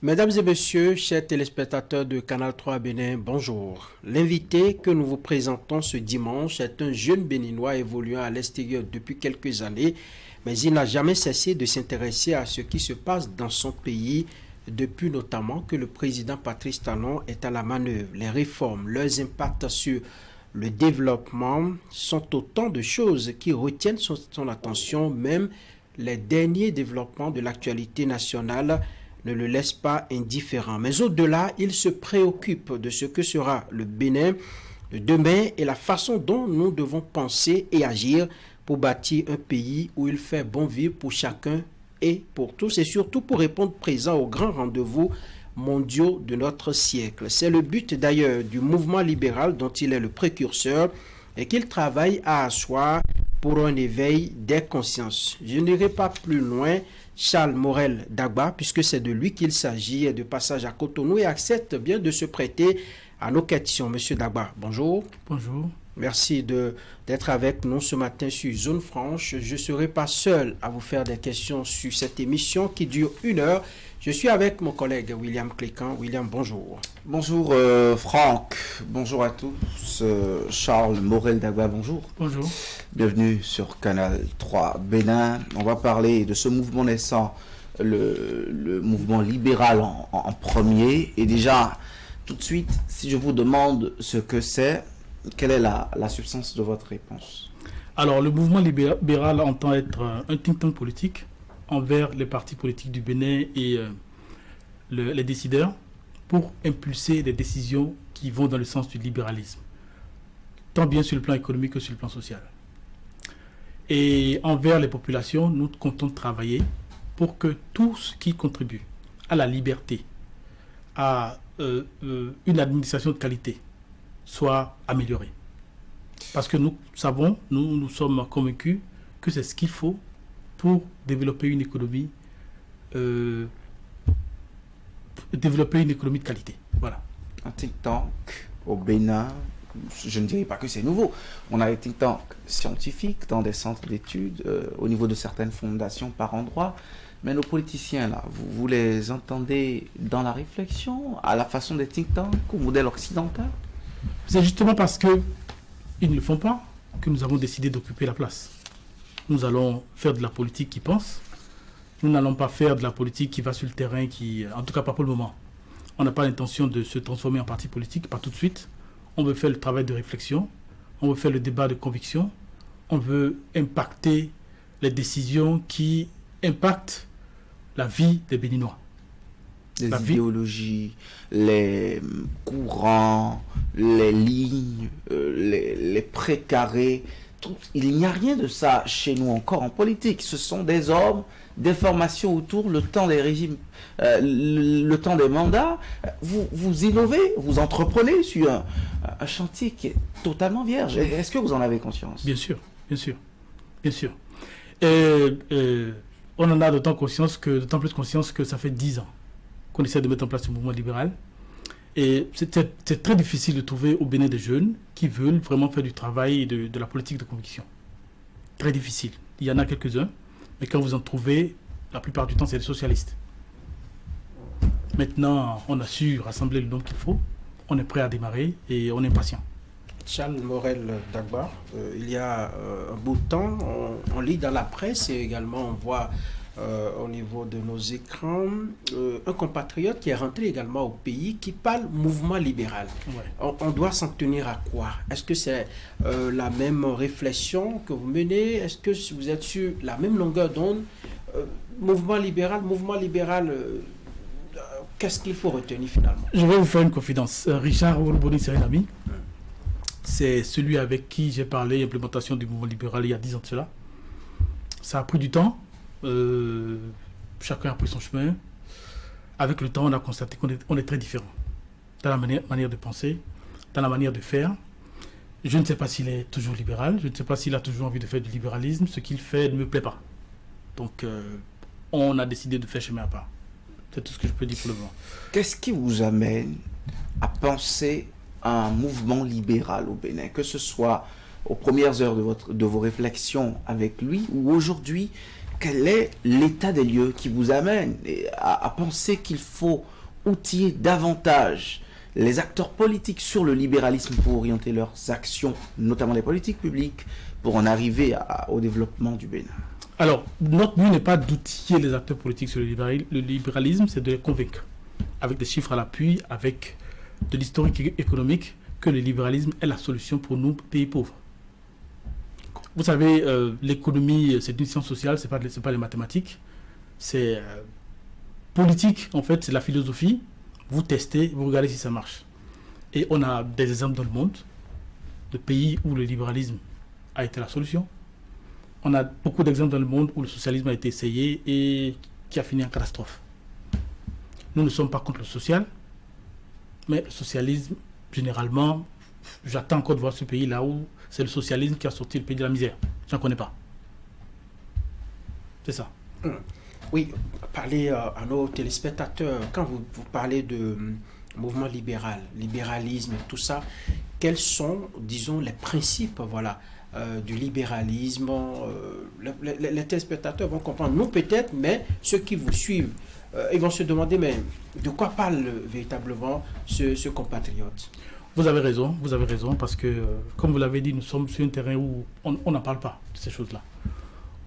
Mesdames et messieurs, chers téléspectateurs de Canal 3 Bénin, bonjour. L'invité que nous vous présentons ce dimanche est un jeune béninois évoluant à l'extérieur depuis quelques années, mais il n'a jamais cessé de s'intéresser à ce qui se passe dans son pays, depuis notamment que le président Patrice Talon est à la manœuvre. Les réformes, leurs impacts sur le développement sont autant de choses qui retiennent son attention, même les derniers développements de l'actualité nationale ne le laisse pas indifférent. Mais au-delà, il se préoccupe de ce que sera le Bénin de demain et la façon dont nous devons penser et agir pour bâtir un pays où il fait bon vivre pour chacun et pour tous, et surtout pour répondre présent aux grands rendez-vous mondiaux de notre siècle. C'est le but d'ailleurs du mouvement libéral dont il est le précurseur et qu'il travaille à asseoir pour un éveil des consciences. Je n'irai pas plus loin. Charles Morel Dagba, puisque c'est de lui qu'il s'agit, est de passage à Cotonou et accepte bien de se prêter à nos questions. Monsieur Dagba, bonjour. Bonjour. Merci d'être avec nous ce matin sur Zone Franche. Je ne serai pas seul à vous faire des questions sur cette émission qui dure 1 heure. Je suis avec mon collègue William Clécan. William, bonjour. Bonjour Franck, bonjour à tous. Charles Morel Dagba, bonjour. Bonjour. Bienvenue sur Canal 3 Bénin. On va parler de ce mouvement naissant, le mouvement libéral en premier. Et déjà, tout de suite, si je vous demande ce que c'est, quelle est la substance de votre réponse? Alors, le mouvement libéral entend être un think tank politique envers les partis politiques du Bénin et les décideurs pour impulser des décisions qui vont dans le sens du libéralisme, tant bien sur le plan économique que sur le plan social. Et envers les populations, nous comptons travailler pour que tout ce qui contribue à la liberté, à une administration de qualité, soit amélioré. Parce que nous savons, nous sommes convaincus que c'est ce qu'il faut pour développer une économie de qualité. Voilà. Un think tank au Bénin, je ne dirais pas que c'est nouveau. On a des think tanks scientifiques dans des centres d'études, au niveau de certaines fondations par endroit. Mais nos politiciens, là, vous les entendez dans la réflexion, à la façon des think tanks, au modèle occidental? C'est justement parce qu'ils ne le font pas que nous avons décidé d'occuper la place. Nous allons faire de la politique qui pense. Nous n'allons pas faire de la politique qui va sur le terrain, en tout cas pas pour le moment. On n'a pas l'intention de se transformer en parti politique, pas tout de suite. On veut faire le travail de réflexion, on veut faire le débat de conviction, on veut impacter les décisions qui impactent la vie des Béninois. Les idéologies, les courants, les lignes, les précarés. Il n'y a rien de ça chez nous encore en politique. Ce sont des hommes, des formations autour, le temps des régimes, le temps des mandats. Vous innovez, vous entreprenez sur un chantier qui est totalement vierge. Est-ce que vous en avez conscience? Bien sûr, bien sûr, bien sûr. On en a d'autant plus conscience que ça fait 10 ans qu'on essaie de mettre en place ce mouvement libéral. Et c'est très difficile de trouver au Bénin des jeunes qui veulent vraiment faire du travail et de la politique de conviction. Très difficile. Il y en a quelques-uns, mais quand vous en trouvez, la plupart du temps, c'est des socialistes. Maintenant, on a su rassembler le nombre qu'il faut, on est prêt à démarrer et on est impatient. Charles Morel Dagba, il y a un bout de temps, on lit dans la presse et également on voit au niveau de nos écrans, un compatriote qui est rentré également au pays qui parle mouvement libéral. Ouais. On doit s'en tenir à quoi? Est-ce que c'est la même réflexion que vous menez? Est-ce que vous êtes sur la même longueur d'onde? Mouvement libéral, qu'est-ce qu'il faut retenir finalement? Je vais vous faire une confidence. Richard Ourboni, c'est un ami. C'est celui avec qui j'ai parlé implémentation du mouvement libéral il y a 10 ans de cela. Ça a pris du temps. Chacun a pris son chemin. Avec le temps, on a constaté qu'on est très différents dans la manière de penser, dans la manière de faire. Je ne sais pas s'il est toujours libéral, je ne sais pas s'il a toujours envie de faire du libéralisme. Ce qu'il fait ne me plaît pas. Donc, on a décidé de faire chemin à part. C'est tout ce que je peux dire pour le moment. Qu'est-ce qui vous amène à penser à un mouvement libéral au Bénin, que ce soit aux premières heures de vos réflexions avec lui ou aujourd'hui? quel est l'état des lieux qui vous amène à penser qu'il faut outiller davantage les acteurs politiques sur le libéralisme pour orienter leurs actions, notamment les politiques publiques, pour en arriver au développement du Bénin? Alors, notre but n'est pas d'outiller les acteurs politiques sur le libéralisme, c'est de les convaincre, avec des chiffres à l'appui, avec de l'historique économique, que le libéralisme est la solution pour nous, pays pauvres. Vous savez, l'économie, c'est une science sociale, c'est pas les mathématiques. C'est politique, en fait, c'est la philosophie. Vous testez, vous regardez si ça marche. Et on a des exemples dans le monde, de pays où le libéralisme a été la solution. On a beaucoup d'exemples dans le monde où le socialisme a été essayé et qui a fini en catastrophe. Nous ne sommes pas contre le social, mais le socialisme, généralement, j'attends encore de voir ce pays là où c'est le socialisme qui a sorti le pays de la misère. Je n'en connais pas. C'est ça. Oui, parlez à nos téléspectateurs, quand vous parlez de mouvement libéral, libéralisme, tout ça, quels sont, disons, les principes, voilà, du libéralisme? Les téléspectateurs vont comprendre, nous peut-être, mais ceux qui vous suivent, ils vont se demander, mais de quoi parle véritablement ce compatriote? Vous avez raison, parce que, comme vous l'avez dit, nous sommes sur un terrain où on n'en parle pas de ces choses-là.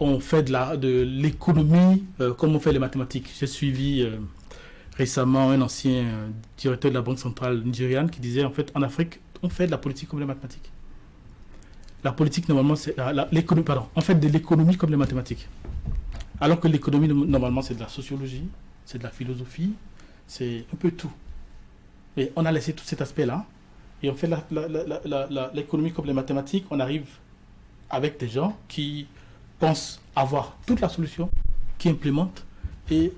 On fait de l'économie comme on fait les mathématiques. J'ai suivi récemment un ancien directeur de la Banque centrale nigériane qui disait, en fait, en Afrique, on fait de la politique comme les mathématiques. La politique, normalement, c'est l'économie, pardon, on fait de l'économie comme les mathématiques. Alors que l'économie, normalement, c'est de la sociologie, c'est de la philosophie, c'est un peu tout. Et on a laissé tout cet aspect-là, et on fait l'économie comme les mathématiques. On arrive avec des gens qui pensent avoir toute la solution, qui implémentent, et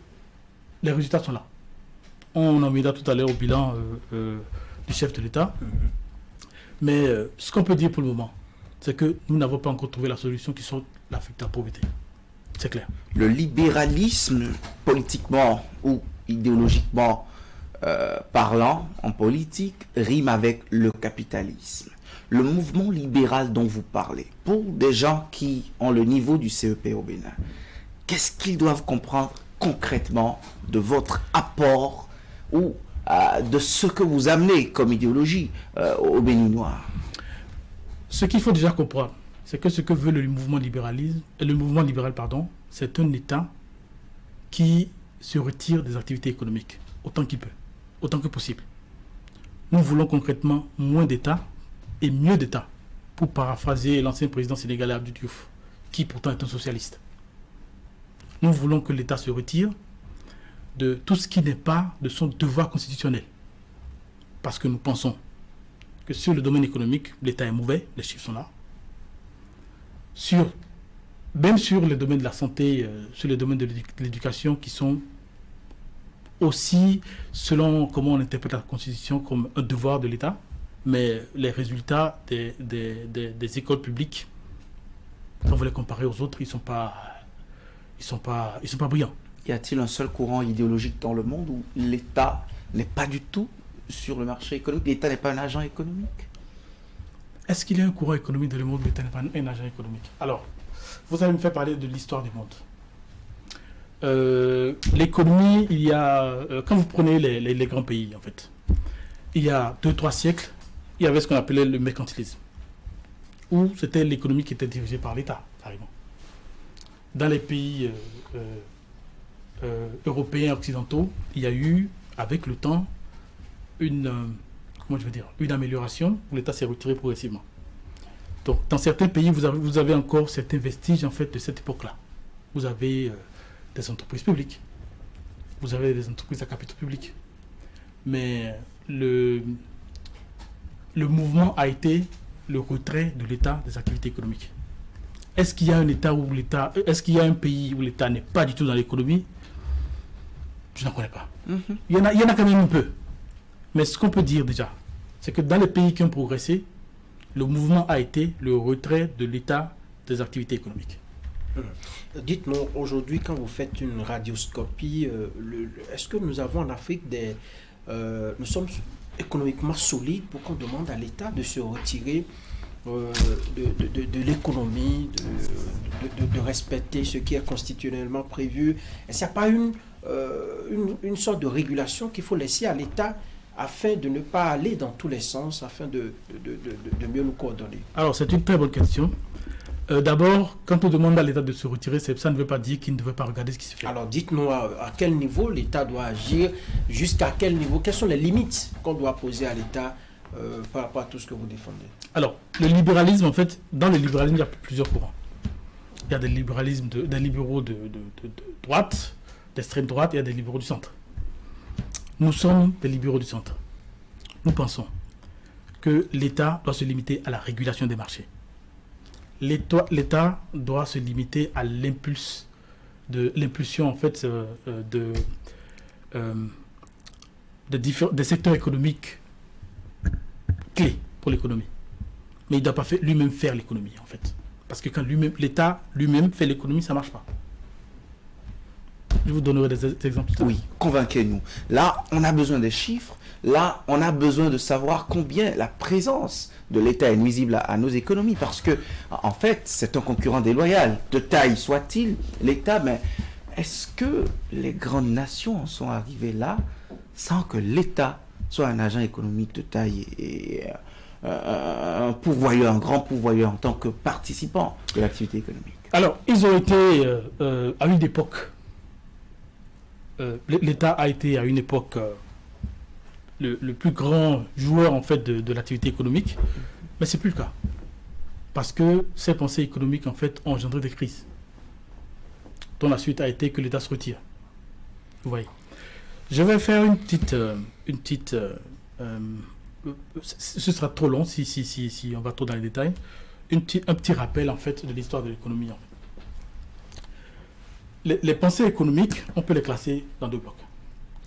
les résultats sont là. On en verra tout à l'heure au bilan du chef de l'État. Mais ce qu'on peut dire pour le moment, c'est que nous n'avons pas encore trouvé la solution qui sort l'Afrique de la pauvreté. C'est clair. Le libéralisme, politiquement ou idéologiquement parlant, en politique, rime avec le capitalisme. Le mouvement libéral dont vous parlez, pour des gens qui ont le niveau du CEP au Bénin, qu'est-ce qu'ils doivent comprendre concrètement de votre apport ou de ce que vous amenez comme idéologie aux Béninois? Ce qu'il faut déjà comprendre, c'est que ce que veut le mouvement libéral, c'est un État qui se retire des activités économiques autant qu'il peut, autant que possible. Nous voulons concrètement moins d'État et mieux d'État, pour paraphraser l'ancien président sénégalais Abdou Diouf, qui pourtant est un socialiste. Nous voulons que l'État se retire de tout ce qui n'est pas de son devoir constitutionnel. Parce que nous pensons que sur le domaine économique, l'État est mauvais, les chiffres sont là. Même sur le domaine de la santé, sur le domaine de l'éducation, qui sont aussi, selon comment on interprète la Constitution, comme un devoir de l'État, mais les résultats des écoles publiques, quand vous les comparez aux autres, ils sont pas brillants. Y a-t-il un seul courant idéologique dans le monde où l'État n'est pas du tout sur le marché économique? L'État n'est pas un agent économique? Est-ce qu'il y a un courant économique dans le monde où l'État n'est pas un agent économique? Alors, vous allez me faire parler de l'histoire du monde. L'économie, il y a... quand vous prenez les grands pays, en fait, il y a 2-3 siècles, il y avait ce qu'on appelait le mercantilisme, où c'était l'économie qui était dirigée par l'État, carrément. Dans les pays européens occidentaux, il y a eu, avec le temps, une amélioration où l'État s'est retiré progressivement. Donc, dans certains pays, vous avez encore certains vestiges, en fait, de cette époque-là. Vous avez des entreprises publiques, vous avez des entreprises à capitaux publics. Mais le mouvement a été le retrait de l'État des activités économiques. Est-ce qu'il y a est-ce qu'il y a un pays où l'État n'est pas du tout dans l'économie? Je n'en connais pas. Il y en a quand même un peu. Mais ce qu'on peut dire déjà, c'est que dans les pays qui ont progressé, le mouvement a été le retrait de l'État des activités économiques. Dites-moi, aujourd'hui, quand vous faites une radioscopie, est-ce que nous avons en Afrique nous sommes économiquement solides pour qu'on demande à l'État de se retirer de l'économie, de respecter ce qui est constitutionnellement prévu. Est-ce qu'il n'y a pas une sorte de régulation qu'il faut laisser à l'État afin de ne pas aller dans tous les sens, afin de mieux nous coordonner? Alors, c'est une très bonne question. D'abord, quand on demande à l'État de se retirer, ça ne veut pas dire qu'il ne devait pas regarder ce qui se fait. Alors, dites-nous à quel niveau l'État doit agir, jusqu'à quel niveau, quelles sont les limites qu'on doit poser à l'État par rapport à tout ce que vous défendez? Alors, le libéralisme, en fait, dans le libéralisme, il y a plusieurs courants. Il y a des libéraux de droite, d'extrême droite, et il y a des libéraux du centre. Nous sommes des libéraux du centre. Nous pensons que l'État doit se limiter à la régulation des marchés. L'État doit se limiter à l'impulsion en fait des secteurs économiques clés pour l'économie. Mais il ne doit pas lui-même faire l'économie en fait. Parce que quand l'État lui-même fait l'économie, ça ne marche pas. Je vous donnerai des exemples. Oui, convainquez-nous. Là, on a besoin des chiffres. Là, on a besoin de savoir combien la présence de l'État est nuisible à nos économies. Parce que, en fait, c'est un concurrent déloyal. De taille soit-il, l'État, mais est-ce que les grandes nations en sont arrivées là sans que l'État soit un agent économique de taille et un pourvoyeur, un grand pourvoyeur en tant que participant de l'activité économique? Alors, ils ont été à une époque... l'État a été à une époque le plus grand joueur en fait de l'activité économique, mais c'est plus le cas parce que ces pensées économiques en fait ont engendré des crises dont la suite a été que l'État se retire. Vous voyez, je vais faire une petite ce sera trop long si on va trop dans les détails, un petit rappel en fait de l'histoire de l'économie en fait. Les pensées économiques, on peut les classer dans deux blocs.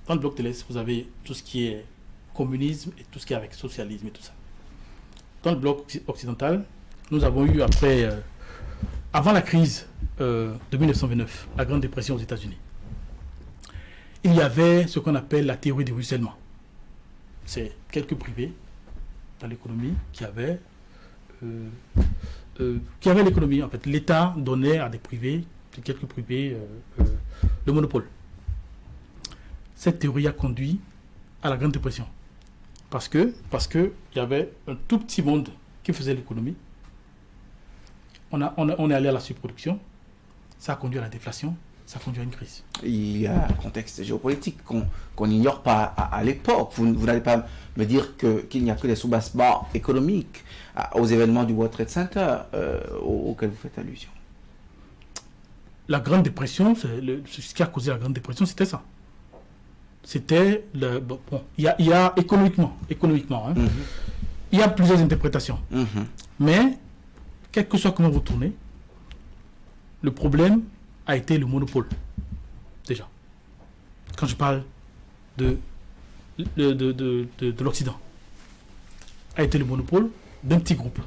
Dans le bloc de l'Est, vous avez tout ce qui est communisme et tout ce qui est avec socialisme et tout ça. Dans le bloc occidental, nous avons eu avant la crise de 1929, la Grande Dépression aux États-Unis, il y avait ce qu'on appelle la théorie du ruissellement. C'est quelques privés dans l'économie qui avaient l'économie. En fait, l'État donnait à des privés, quelques privés, le monopole. Cette théorie a conduit à la Grande Dépression. Parce que il y avait un tout petit monde qui faisait l'économie. On est allé à la surproduction. Ça a conduit à la déflation. Ça a conduit à une crise. Il y a un contexte géopolitique qu'on n'ignore pas à l'époque. Vous n'allez pas me dire qu'il n'y a que des soubassements économiques aux événements du World Trade Center auxquels vous faites allusion. La Grande Dépression, ce qui a causé la Grande Dépression, c'était ça. C'était il y a économiquement, hein, il y a plusieurs interprétations. Mais, quel que soit comment vous tournez, le problème a été le monopole. Déjà. Quand je parle de l'Occident, a été le monopole d'un petit groupe.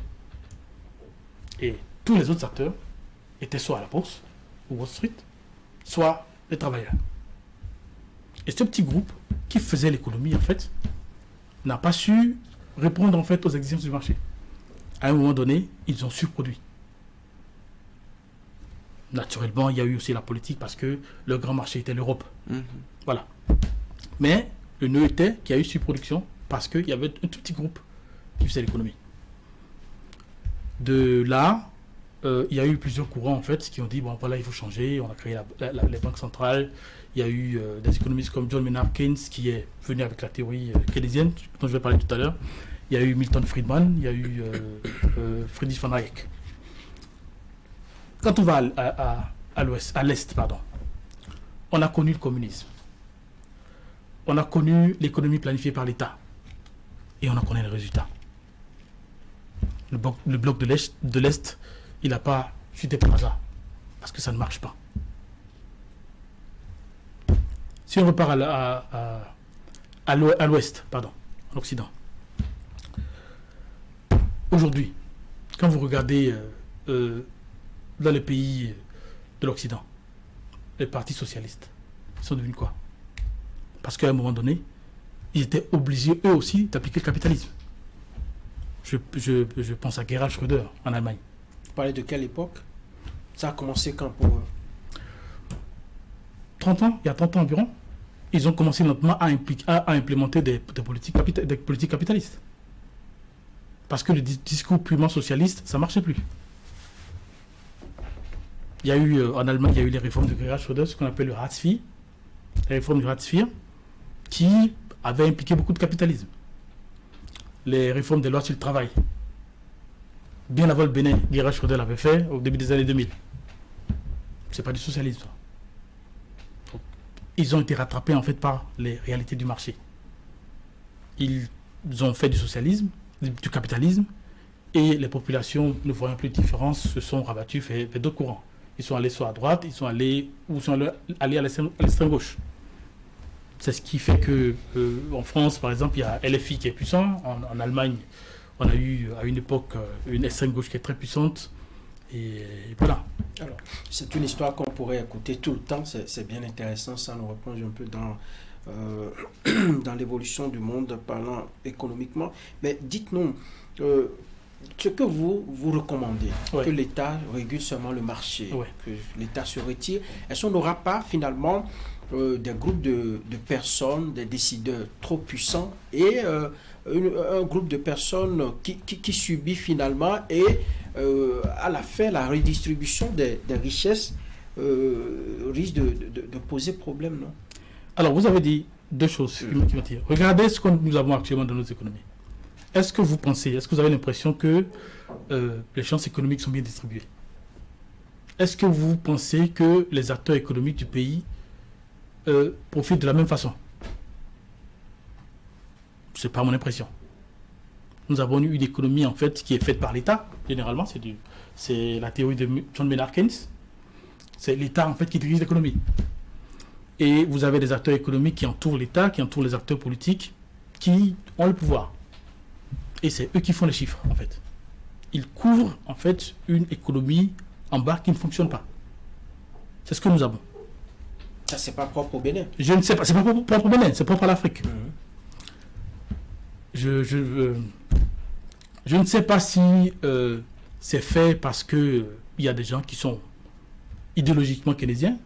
Et tous les autres acteurs étaient soit à la bourse, ou Wall Street, soit les travailleurs. Et ce petit groupe qui faisait l'économie, en fait, n'a pas su répondre, en fait, aux exigences du marché. À un moment donné, ils ont surproduit. Naturellement, il y a eu aussi la politique parce que le grand marché était l'Europe. Voilà. Mais le nœud était qu'il y a eu surproduction parce qu'il y avait un tout petit groupe qui faisait l'économie. De là, il y a eu plusieurs courants en fait qui ont dit bon voilà il faut changer, on a créé les banques centrales. Il y a eu des économistes comme John Maynard Keynes qui est venu avec la théorie keynésienne dont je vais parler tout à l'heure. Il y a eu Milton Friedman, il y a eu Friedrich von Hayek. Quand on va à l'Est, on a connu le communisme. On a connu l'économie planifiée par l'État. Et on a connu les résultats. Le bloc de l'Est, il n'a pas chuté par hasard. Parce que ça ne marche pas. Si on repart à l'Ouest, en Occident. Aujourd'hui, quand vous regardez dans les pays de l'Occident, les partis socialistes sont devenus quoi? Parce qu'à un moment donné, ils étaient obligés eux aussi d'appliquer le capitalisme. Je pense à Gerhard Schröder en Allemagne. Vous parlez de quelle époque? Ça a commencé quand pour eux? 30 ans, il y a 30 ans environ, ils ont commencé lentement à implémenter des politiques capitalistes. Parce que le discours purement socialiste, ça ne marchait plus. Il y a eu, en Allemagne, il y a eu les réformes de Gerhard Schröder, ce qu'on appelle le Hartz IV, les réformes du Hartz IV, qui avaient impliqué beaucoup de capitalisme. Les réformes des lois sur le travail. Bien avant le Bénin, Gerhard Schröder l'avait fait au début des années 2000. Ce n'est pas du socialisme, ça. Ils ont été rattrapés en fait par les réalités du marché. Ils ont fait du socialisme, du capitalisme, et les populations, ne voyant plus de différence, se sont rabattues vers d'autres courants. Ils sont allés soit à droite, ils sont allés à l'extrême gauche. C'est ce qui fait que en France, par exemple, il y a LFI qui est puissant. En Allemagne, on a eu à une époque une extrême gauche qui est très puissante. Et voilà. Alors, c'est une histoire qu'on pourrait écouter tout le temps. C'est bien intéressant. Ça nous replonge un peu dans l'évolution du monde, parlant économiquement. Mais dites-nous, ce que vous recommandez, que l'État régule seulement le marché, que l'État se retire, est-ce qu'on n'aura pas finalement des groupes de personnes, des décideurs trop puissants et un groupe de personnes qui subit finalement et à la fin la redistribution des richesses risque de poser problème, non? Alors vous avez dit deux choses qui m'attirent. Regardez ce que nous avons actuellement dans nos économies. Est-ce que vous pensez, est-ce que vous avez l'impression que les chances économiques sont bien distribuées? Est-ce que vous pensez que les acteurs économiques du pays profitent de la même façon? Ce n'est pas mon impression. Nous avons eu une économie en fait qui est faite par l'État, généralement, c'est la théorie de John Maynard Keynes. C'est l'État en fait qui dirige l'économie. Et vous avez des acteurs économiques qui entourent l'État, qui entourent les acteurs politiques, qui ont le pouvoir. Et c'est eux qui font les chiffres, en fait. Ils couvrent, en fait, une économie en bas qui ne fonctionne pas. C'est ce que nous avons. Ça, c'est pas propre au Bénin. Je ne sais pas, c'est pas propre au Bénin, c'est propre à l'Afrique. Je ne sais pas si c'est fait parce qu'il y a des gens qui sont idéologiquement keynésiens,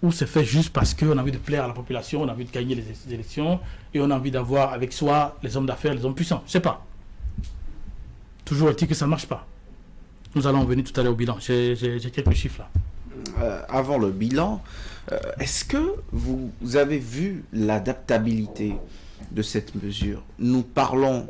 ou c'est fait juste parce qu'on a envie de plaire à la population, on a envie de gagner les élections, et on a envie d'avoir avec soi les hommes d'affaires, les hommes puissants. Je ne sais pas. Toujours est-il que ça ne marche pas. Nous allons venir tout à l'heure au bilan. J'ai quelques chiffres là. Avant le bilan, est-ce que vous avez vu l'adaptabilité de cette mesure? Nous parlons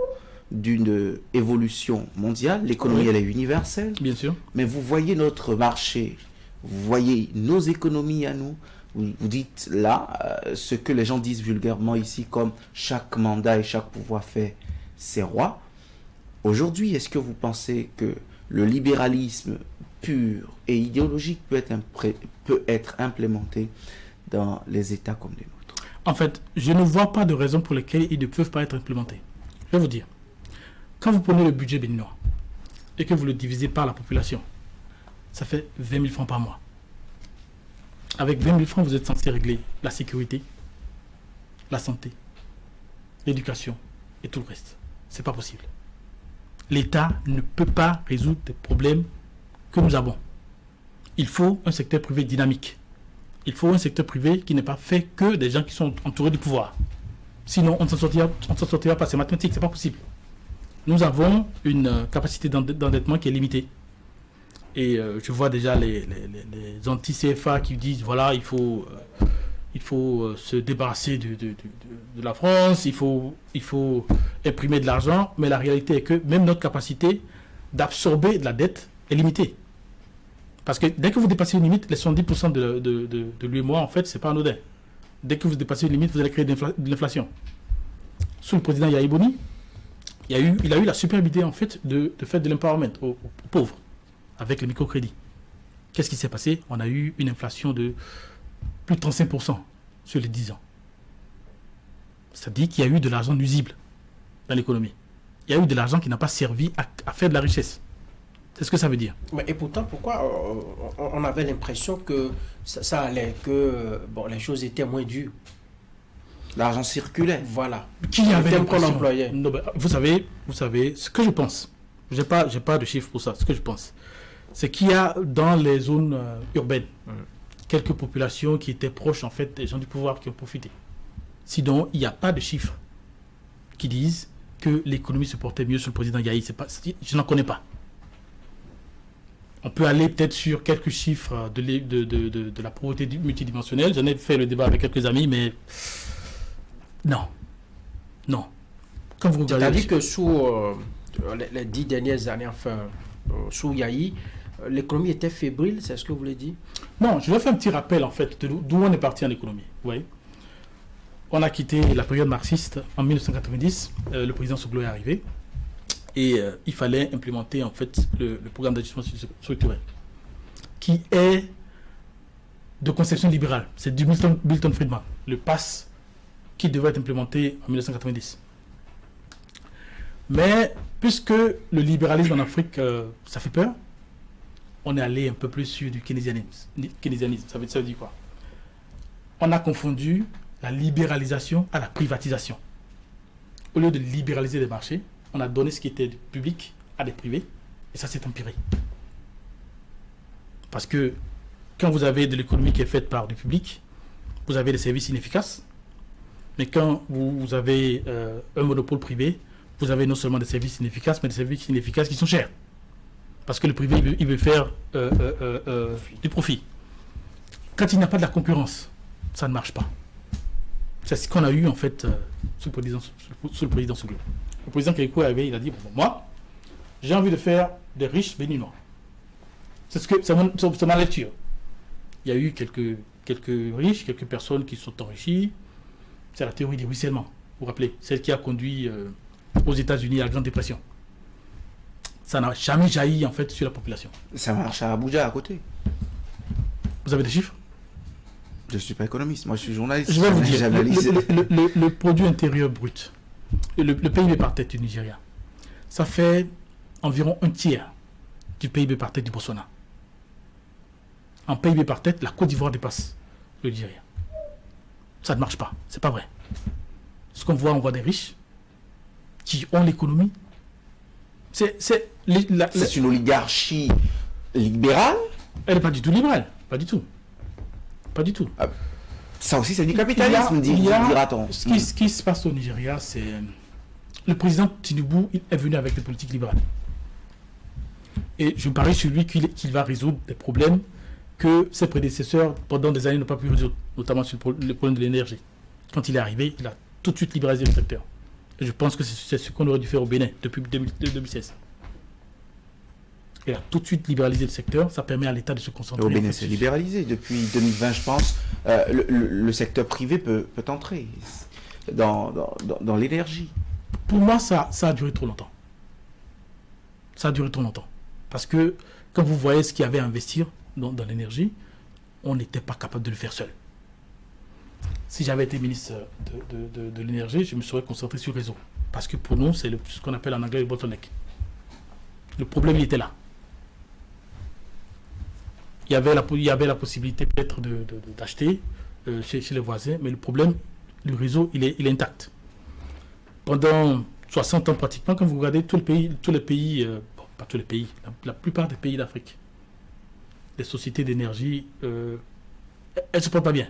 d'une évolution mondiale, l'économie elle est universelle. Bien sûr. Mais vous voyez notre marché, vous voyez nos économies à nous, vous dites là, ce que les gens disent vulgairement ici, comme chaque mandat et chaque pouvoir fait ses rois. Aujourd'hui, est-ce que vous pensez que le libéralisme pur et idéologique peut être implémenté dans les États comme les nôtres? En fait, je ne vois pas de raison pour lesquelles ils ne peuvent pas être implémentés. Je vais vous dire, quand vous prenez le budget béninois et que vous le divisez par la population, ça fait 20 000 francs par mois. Avec 20 000 francs, vous êtes censé régler la sécurité, la santé, l'éducation et tout le reste. C'est pas possible. L'État ne peut pas résoudre des problèmes que nous avons. Il faut un secteur privé dynamique. Il faut un secteur privé qui n'est pas fait que des gens qui sont entourés du pouvoir. Sinon, on ne s'en sortira pas. C'est mathématique, c'est pas possible. Nous avons une capacité d'endettement qui est limitée. Et je vois déjà les anti-CFA qui disent, voilà, il faut se débarrasser de la France, il faut imprimer de l'argent, mais la réalité est que même notre capacité d'absorber de la dette est limitée. Parce que dès que vous dépassez une limite, les 70% de l'UEMOA, en fait, c'est pas anodin. Dès que vous dépassez une limite, vous allez créer de l'inflation. Sous le président Yahya Boni, il a eu la superbe idée, en fait, de faire de l'empowerment aux pauvres, avec les microcrédits. Qu'est-ce qui s'est passé? On a eu une inflation de plus de 35% sur les 10 ans. C'est-à-dire qu'il y a eu de l'argent nuisible dans l'économie. Il y a eu de l'argent qui n'a pas servi à faire de la richesse. C'est ce que ça veut dire. Et pourtant, pourquoi on avait l'impression que ça allait, que bon, les choses étaient moins dures? L'argent circulait. Voilà. Qui avait le qu'on employait. Vous savez, ce que je pense, j'ai pas de chiffres pour ça, ce que je pense, c'est qu'il y a dans les zones urbaines quelques populations qui étaient proches en fait des gens du pouvoir qui ont profité. Sinon, il n'y a pas de chiffres qui disent que l'économie se portait mieux sous le président Yahi. Je n'en connais pas. On peut aller peut-être sur quelques chiffres de la pauvreté multidimensionnelle. J'en ai fait le débat avec quelques amis, mais non. Non. Quand vous regardez... C'est-à-dire que sous les 10 dernières années, enfin, sous Yahi, l'économie était fébrile, c'est ce que vous voulez dire? Non, je vais faire un petit rappel, en fait, d'où on est parti en économie. Vous voyez, on a quitté la période marxiste en 1990. Le président Soglo est arrivé. Et il fallait implémenter, en fait, le programme d'ajustement structurel, qui est de conception libérale. C'est du Milton Friedman, le PASS, qui devrait être implémenté en 1990. Mais, puisque le libéralisme en Afrique, ça fait peur, on est allé un peu plus sur du keynésianisme. Ça veut dire quoi? On a confondu la libéralisation à la privatisation. Au lieu de libéraliser les marchés, on a donné ce qui était du public à des privés, et ça s'est empiré. Parce que quand vous avez de l'économie qui est faite par du public, vous avez des services inefficaces, mais quand vous avez un monopole privé, vous avez non seulement des services inefficaces, mais des services inefficaces qui sont chers. Parce que le privé, il veut faire du profit. Quand il n'y a pas de la concurrence, ça ne marche pas. C'est ce qu'on a eu, en fait, sous le président Soglo. Le président Kékou est arrivé, il a dit, bon, moi, j'ai envie de faire des riches béninois. C'est ma lecture. Il y a eu quelques riches, quelques personnes qui sont enrichies. C'est la théorie du ruissellement, vous vous rappelez, celle qui a conduit aux États-Unis à la Grande Dépression. Ça n'a jamais jailli, en fait, sur la population. Ça marche à Abuja, à côté. Vous avez des chiffres? Je ne suis pas économiste, moi je suis journaliste. Je vais vous dire, le produit intérieur brut, le PIB par tête du Nigeria, ça fait environ un tiers du PIB par tête du Botswana. En PIB par tête, la Côte d'Ivoire dépasse le Nigeria. Ça ne marche pas, c'est pas vrai. Ce qu'on voit, on voit des riches qui ont l'économie. C'est une oligarchie libérale? Elle n'est pas du tout libérale, pas du tout. Pas du tout. Ah, ça aussi, c'est du capitalisme, dira-t-on. Ce qui se passe au Nigeria, c'est... Le président Tinubu est venu avec des politiques libérales. Et je parie sur lui qu'il va résoudre des problèmes que ses prédécesseurs, pendant des années, n'ont pas pu résoudre, notamment sur le problème de l'énergie. Quand il est arrivé, il a tout de suite libéralisé le secteur. Et je pense que c'est ce qu'on aurait dû faire au Bénin depuis 2016. Il a tout de suite libéralisé le secteur, ça permet à l'État de se concentrer. Au Bénin, c'est libéralisé. Depuis 2020, je pense, le secteur privé peut entrer dans l'énergie. Pour moi, ça a duré trop longtemps. Ça a duré trop longtemps. Parce que quand vous voyez ce qu'il y avait à investir dans l'énergie, on n'était pas capable de le faire seul. Si j'avais été ministre de l'énergie, je me serais concentré sur le réseau. Parce que pour nous, c'est ce qu'on appelle en anglais le bottleneck. Le problème, il était là. Il y avait la possibilité peut-être d'acheter chez les voisins, mais le problème, le réseau, il est intact. Pendant 60 ans pratiquement, quand vous regardez tous les pays, bon, pas tous les pays, la plupart des pays d'Afrique, les sociétés d'énergie, elles ne se portent pas bien.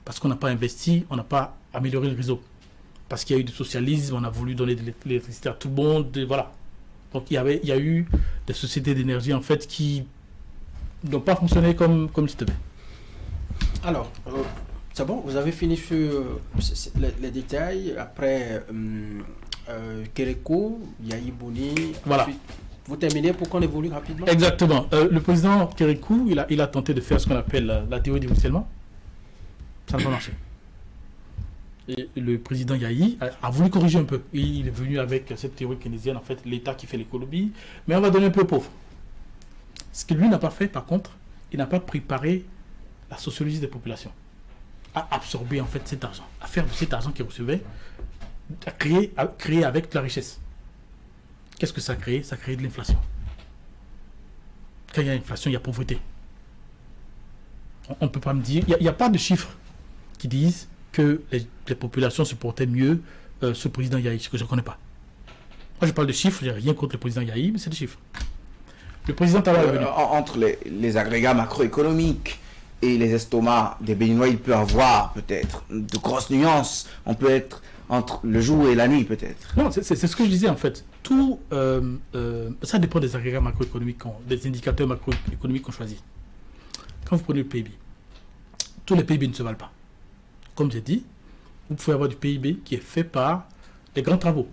Parce qu'on n'a pas investi, on n'a pas amélioré le réseau. Parce qu'il y a eu du socialisme, on a voulu donner de l'électricité à tout le monde, voilà. Donc il y a eu des sociétés d'énergie en fait qui n'ont pas fonctionné comme c'était. Alors, c'est bon, vous avez fini sur les détails. Après Kérékou, Yahi Boni. Voilà. Ensuite, vous terminez pour qu'on évolue rapidement. Exactement. Le président Kérékou, il a tenté de faire ce qu'on appelle la théorie du ruissellement. Ça n'a pas marché. Et le président Yahi a voulu corriger un peu. Il est venu avec cette théorie keynésienne, en fait, l'État qui fait l'économie, mais on va donner un peu aux pauvres. Ce que lui n'a pas fait, par contre, il n'a pas préparé la sociologie des populations, à absorber en fait cet argent, à faire de cet argent qu'il recevait, à créer avec de la richesse. Qu'est-ce que ça a créé? Ça a créé de l'inflation. Quand il y a inflation, il y a pauvreté. On ne peut pas me dire, il n'y a pas de chiffres qui disent que les populations se portaient mieux sous le président Yahi, ce que je ne connais pas. Moi, je parle de chiffres, je n'ai rien contre le président Yahi, mais c'est des chiffres. Le président Talon est venu. Entre les agrégats macroéconomiques et les estomacs des Béninois, il peut avoir peut-être de grosses nuances. On peut être entre le jour et la nuit, peut-être. Non, c'est ce que je disais en fait. Tout, ça dépend des agrégats macroéconomiques, des indicateurs macroéconomiques qu'on choisit. Quand vous prenez le PIB, tous les PIB ne se valent pas. Comme j'ai dit, vous pouvez avoir du PIB qui est fait par les grands travaux.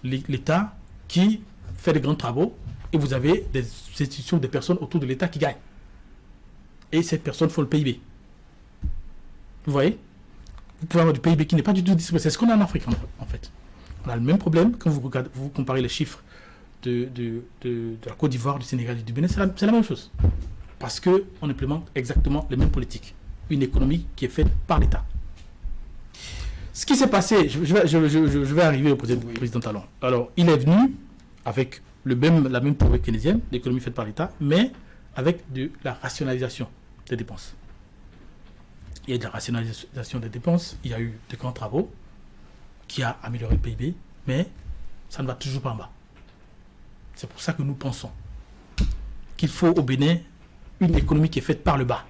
L'État qui fait des grands travaux et vous avez des institutions, des personnes autour de l'État qui gagnent. Et ces personnes font le PIB. Vous voyez? Vous pouvez avoir du PIB qui n'est pas du tout distribué. C'est ce qu'on a en Afrique, en fait. On a le même problème quand vous comparez les chiffres de la Côte d'Ivoire, du Sénégal et du Bénin. C'est la même chose. Parce qu'on implémente exactement les mêmes politiques. Une économie qui est faite par l'État. Ce qui s'est passé, je vais arriver au président Talon. Alors, il est venu avec la même politique keynésienne, l'économie faite par l'État, mais avec de la rationalisation des dépenses. Il y a eu de la rationalisation des dépenses, il y a eu de grands travaux qui a amélioré le PIB, mais ça ne va toujours pas en bas. C'est pour ça que nous pensons qu'il faut au Bénin une économie qui est faite par le bas.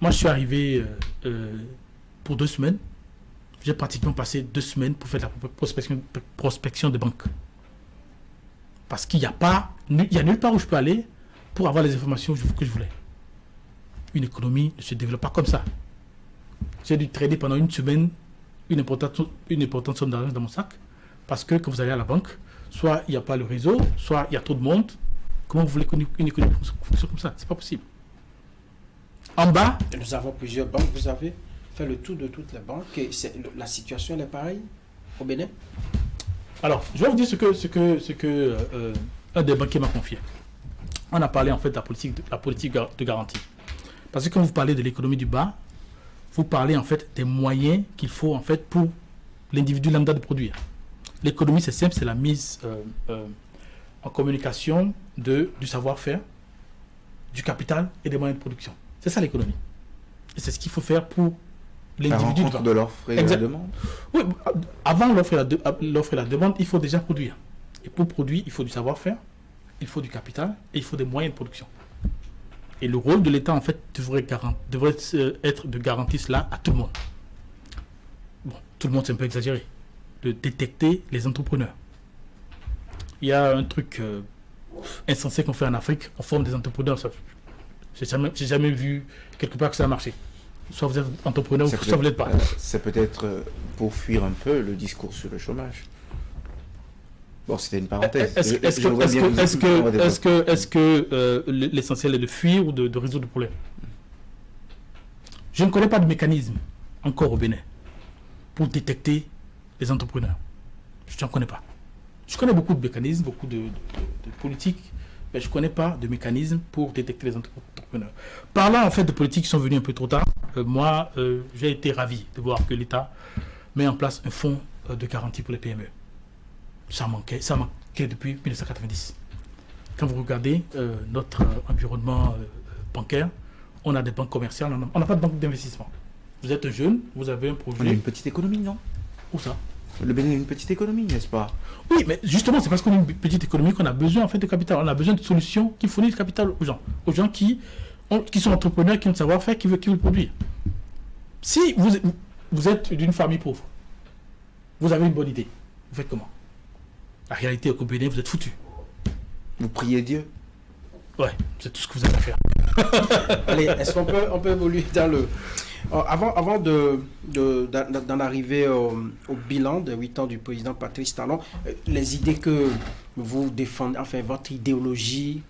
Moi, je suis arrivé pour 2 semaines. J'ai pratiquement passé 2 semaines pour faire de la prospection de banques. Parce qu'il n'y a nulle part où je peux aller pour avoir les informations que je voulais. Une économie ne se développe pas comme ça. J'ai dû trader pendant 1 semaine une importante somme d'argent dans mon sac. Parce que quand vous allez à la banque, soit il n'y a pas le réseau, soit il y a trop de monde. Comment vous voulez qu'une économie fonctionne comme ça? C'est pas possible. En bas... Nous avons plusieurs banques. Vous avez fait le tour de toutes les banques. Et la situation elle est pareille au Bénin? Alors, je vais vous dire ce que un des banquiers m'a confié. On a parlé en fait de la politique de garantie. Parce que quand vous parlez de l'économie du bas, vous parlez en fait des moyens qu'il faut en fait pour l'individu lambda de produire. L'économie, c'est simple, c'est la mise en communication du savoir-faire, du capital et des moyens de production. C'est ça l'économie. Et c'est ce qu'il faut faire pour l'individu. La rencontre de l'offre et de la demande. Oui, avant l'offre et la demande, il faut déjà produire. Et pour produire, il faut du savoir-faire, il faut du capital et il faut des moyens de production. Et le rôle de l'État, en fait, devrait être de garantir cela à tout le monde. Bon, tout le monde, c'est un peu exagéré. De détecter les entrepreneurs. Il y a un truc insensé qu'on fait en Afrique, on forme des entrepreneurs. J'ai jamais vu quelque part que ça a marché. Soit vous êtes entrepreneur, soit vous ne l'êtes pas. C'est peut-être pour fuir un peu le discours sur le chômage. Bon, c'était une parenthèse. Est-ce que l'essentiel est de fuir ou de résoudre le problème? Je ne connais pas de mécanisme encore au Bénin pour détecter les entrepreneurs. Je n'en connais pas. Je connais beaucoup de mécanismes, beaucoup de politiques, mais je ne connais pas de mécanisme pour détecter les entrepreneurs. Parlant en fait de politiques qui sont venues un peu trop tard, moi, j'ai été ravi de voir que l'État met en place un fonds de garantie pour les PME. Ça manquait depuis 1990. Quand vous regardez notre environnement bancaire, on a des banques commerciales, on n'a pas de banque d'investissement. Vous êtes jeune, vous avez un projet. On a une petite économie, non? Où ça? Le Bénin a une petite économie, n'est-ce pas? Oui, mais justement, c'est parce qu'on a une petite économie qu'on a besoin en fait de capital. On a besoin de solutions qui fournissent le capital aux gens qui sont entrepreneurs, qui ont le savoir-faire, qui veulent produire. Si vous êtes d'une famille pauvre, vous avez une bonne idée, vous faites comment? La réalité est qu'au Bénin, vous êtes foutu. Vous priez Dieu? Ouais, c'est tout ce que vous avez à faire. Allez, est-ce qu'on peut évoluer dans le... Avant d'en arriver au bilan de 8 ans du président Patrice Talon, les idées que vous défendez, enfin votre idéologie,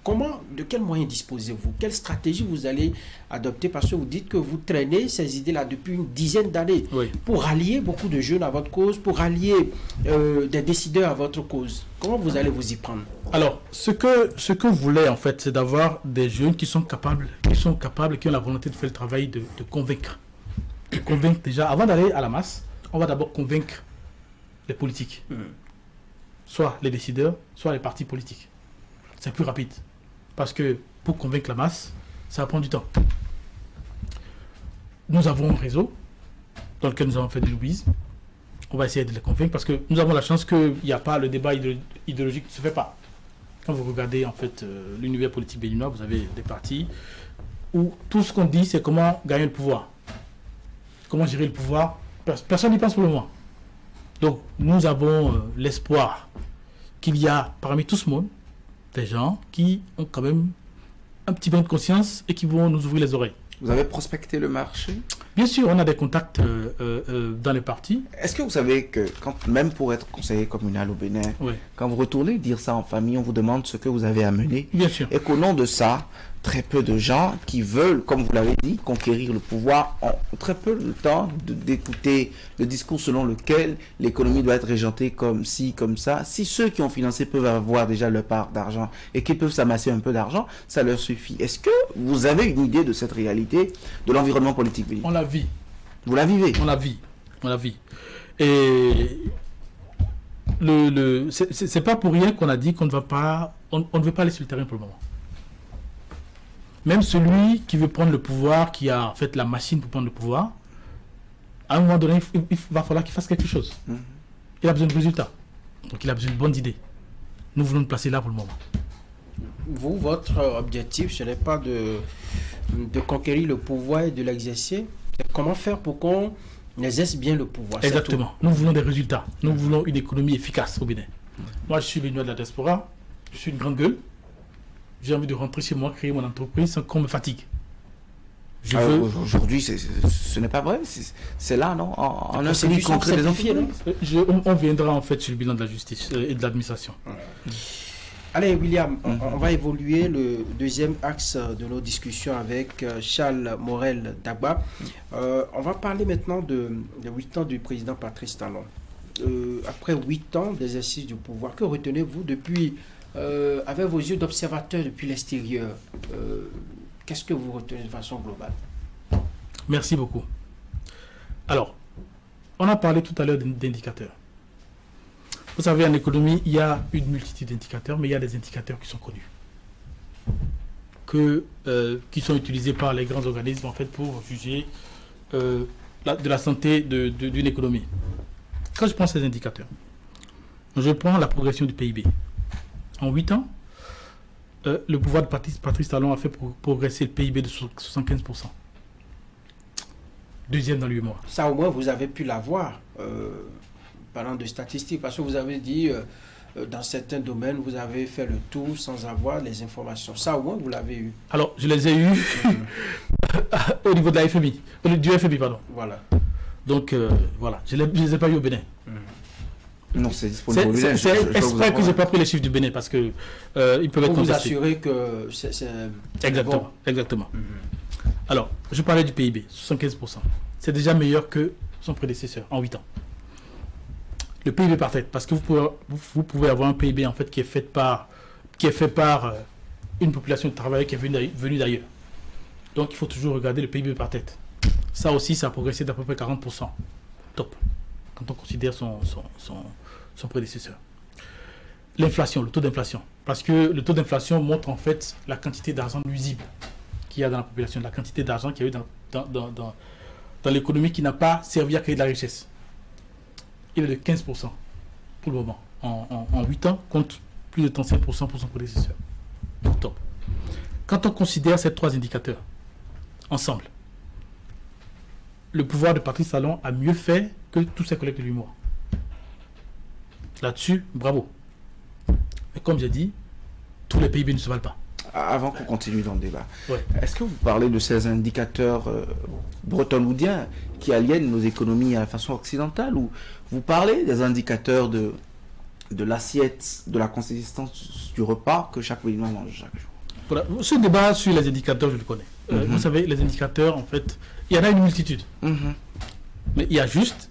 de quels moyens disposez-vous? Quelle stratégie vous allez adopter? Parce que vous dites que vous traînez ces idées-là depuis une dizaine d'années, oui, pour rallier beaucoup de jeunes à votre cause, pour rallier des décideurs à votre cause. Comment vous allez vous y prendre? Alors, ce que vous voulez en fait, c'est d'avoir des jeunes qui sont capables, qui ont la volonté de faire le travail de convaincre. De convaincre déjà, avant d'aller à la masse, on va d'abord convaincre les politiques. Soit les décideurs, soit les partis politiques. C'est plus rapide. Parce que pour convaincre la masse, ça va prendre du temps. nous avons un réseau dans lequel nous avons fait du lobbyisme. On va essayer de les convaincre parce que nous avons la chance qu'il n'y a pas le débat idéologique qui ne se fait pas. Quand vous regardez en fait l'univers politique béninois, vous avez des partis où tout ce qu'on dit, c'est comment gagner le pouvoir. Comment gérer le pouvoir. Personne n'y pense pour le moment. Donc, nous avons l'espoir qu'il y a parmi tout ce monde des gens qui ont quand même un petit peu de conscience et qui vont nous ouvrir les oreilles. Vous avez prospecté le marché? Bien sûr, on a des contacts dans les partis. Est-ce que vous savez que, même pour être conseiller communal au Bénin, Oui. quand vous retournez dire ça en famille, on vous demande ce que vous avez amené. Bien sûr. Et qu'au nom de ça, très peu de gens qui veulent, comme vous l'avez dit, conquérir le pouvoir, ont très peu le temps d'écouter le discours selon lequel l'économie doit être régentée comme ci, comme ça. Si ceux qui ont financé peuvent avoir déjà leur part d'argent et qu'ils peuvent s'amasser un peu d'argent, ça leur suffit. Est-ce que vous avez une idée de cette réalité de l'environnement politique béninois? On la vit. Vous la vivez? On la vit. On la vit. Et c'est pas pour rien qu'on a dit qu'on ne va pas, on ne veut pas aller sur le terrain pour le moment. Même celui qui veut prendre le pouvoir, qui a en fait la machine pour prendre le pouvoir, à un moment donné, il va falloir qu'il fasse quelque chose. Il a besoin de résultats. Donc il a besoin de bonnes idées. Nous voulons nous placer là pour le moment. Vous, votre objectif, ce n'est pas de conquérir le pouvoir et de l'exercer. C'est comment faire pour qu'on exerce bien le pouvoir. Exactement. Nous voulons des résultats. Nous voulons une économie efficace au Bénin. Moi, je suis béninois de la diaspora. Je suis une grande gueule. J'ai envie de rentrer chez moi, créer mon entreprise sans qu'on me fatigue. Aujourd'hui, ce n'est pas vrai. C'est là, non? En un seul concret des entreprises. On viendra en fait sur le bilan de la justice et de l'administration. Allez, William, on va évoluer le deuxième axe de nos discussions avec Charles Morel Dagba. On va parler maintenant de 8 ans du président Patrice Talon. Après 8 ans d'exercice du pouvoir, que retenez-vous depuis, avec vos yeux d'observateur depuis l'extérieur, qu'est-ce que vous retenez de façon globale? Merci beaucoup. Alors, on a parlé tout à l'heure d'indicateurs. Vous savez, en économie, il y a une multitude d'indicateurs, mais il y a des indicateurs qui sont connus, qui sont utilisés par les grands organismes en fait pour juger de la santé d'une économie. Quand je prends ces indicateurs, je prends la progression du PIB. En 8 ans, le pouvoir de Patrice Talon a fait progresser le PIB de 75%. Deuxième dans l'UEMOA. Ça, au moins, vous avez pu l'avoir. Parlant de statistiques, parce que vous avez dit, dans certains domaines, vous avez fait le tour sans avoir les informations. Ça, au moins, vous l'avez eu. Alors, je les ai eus au niveau de la FMI, du FMI, pardon. Voilà. Donc, voilà, je ne les ai pas eu au Bénin. Non, c'est disponible au Bénin. C'est exprès que je n'ai pas pris les chiffres du Bénin, parce que ils peuvent être contestés. Pour vous assurer que c'est exactement, bon. Exactement. Alors, je parlais du PIB, 75%. C'est déjà meilleur que son prédécesseur en 8 ans. Le PIB par tête, parce que vous pouvez avoir un PIB en fait qui est fait par une population de travailleurs qui est venue d'ailleurs. Donc il faut toujours regarder le PIB par tête. Ça aussi, ça a progressé d'à peu près 40%. Top. Quand on considère son prédécesseur. L'inflation, le taux d'inflation. Parce que le taux d'inflation montre en fait la quantité d'argent nuisible qu'il y a dans la population, la quantité d'argent qu'il y a eu dans l'économie qui n'a pas servi à créer de la richesse. Il est de 15% pour le moment. En 8 ans, contre plus de 35% pour son prédécesseur. Top. Quand on considère ces 3 indicateurs ensemble, le pouvoir de Patrice Talon a mieux fait que tous ses collègues de l'UEMOA. Là-dessus, bravo. Mais comme j'ai dit, tous les PIB ne se valent pas. Avant qu'on continue dans le débat, ouais. Est-ce que vous parlez de ces indicateurs bretonoudiens qui aliènent nos économies à la façon occidentale, ou vous parlez des indicateurs de l'assiette, de la consistance du repas que chaque Béninois mange chaque jour? Voilà. Ce débat sur les indicateurs, je le connais. Vous savez, les indicateurs, en fait, il y en a une multitude. Mais il y a juste...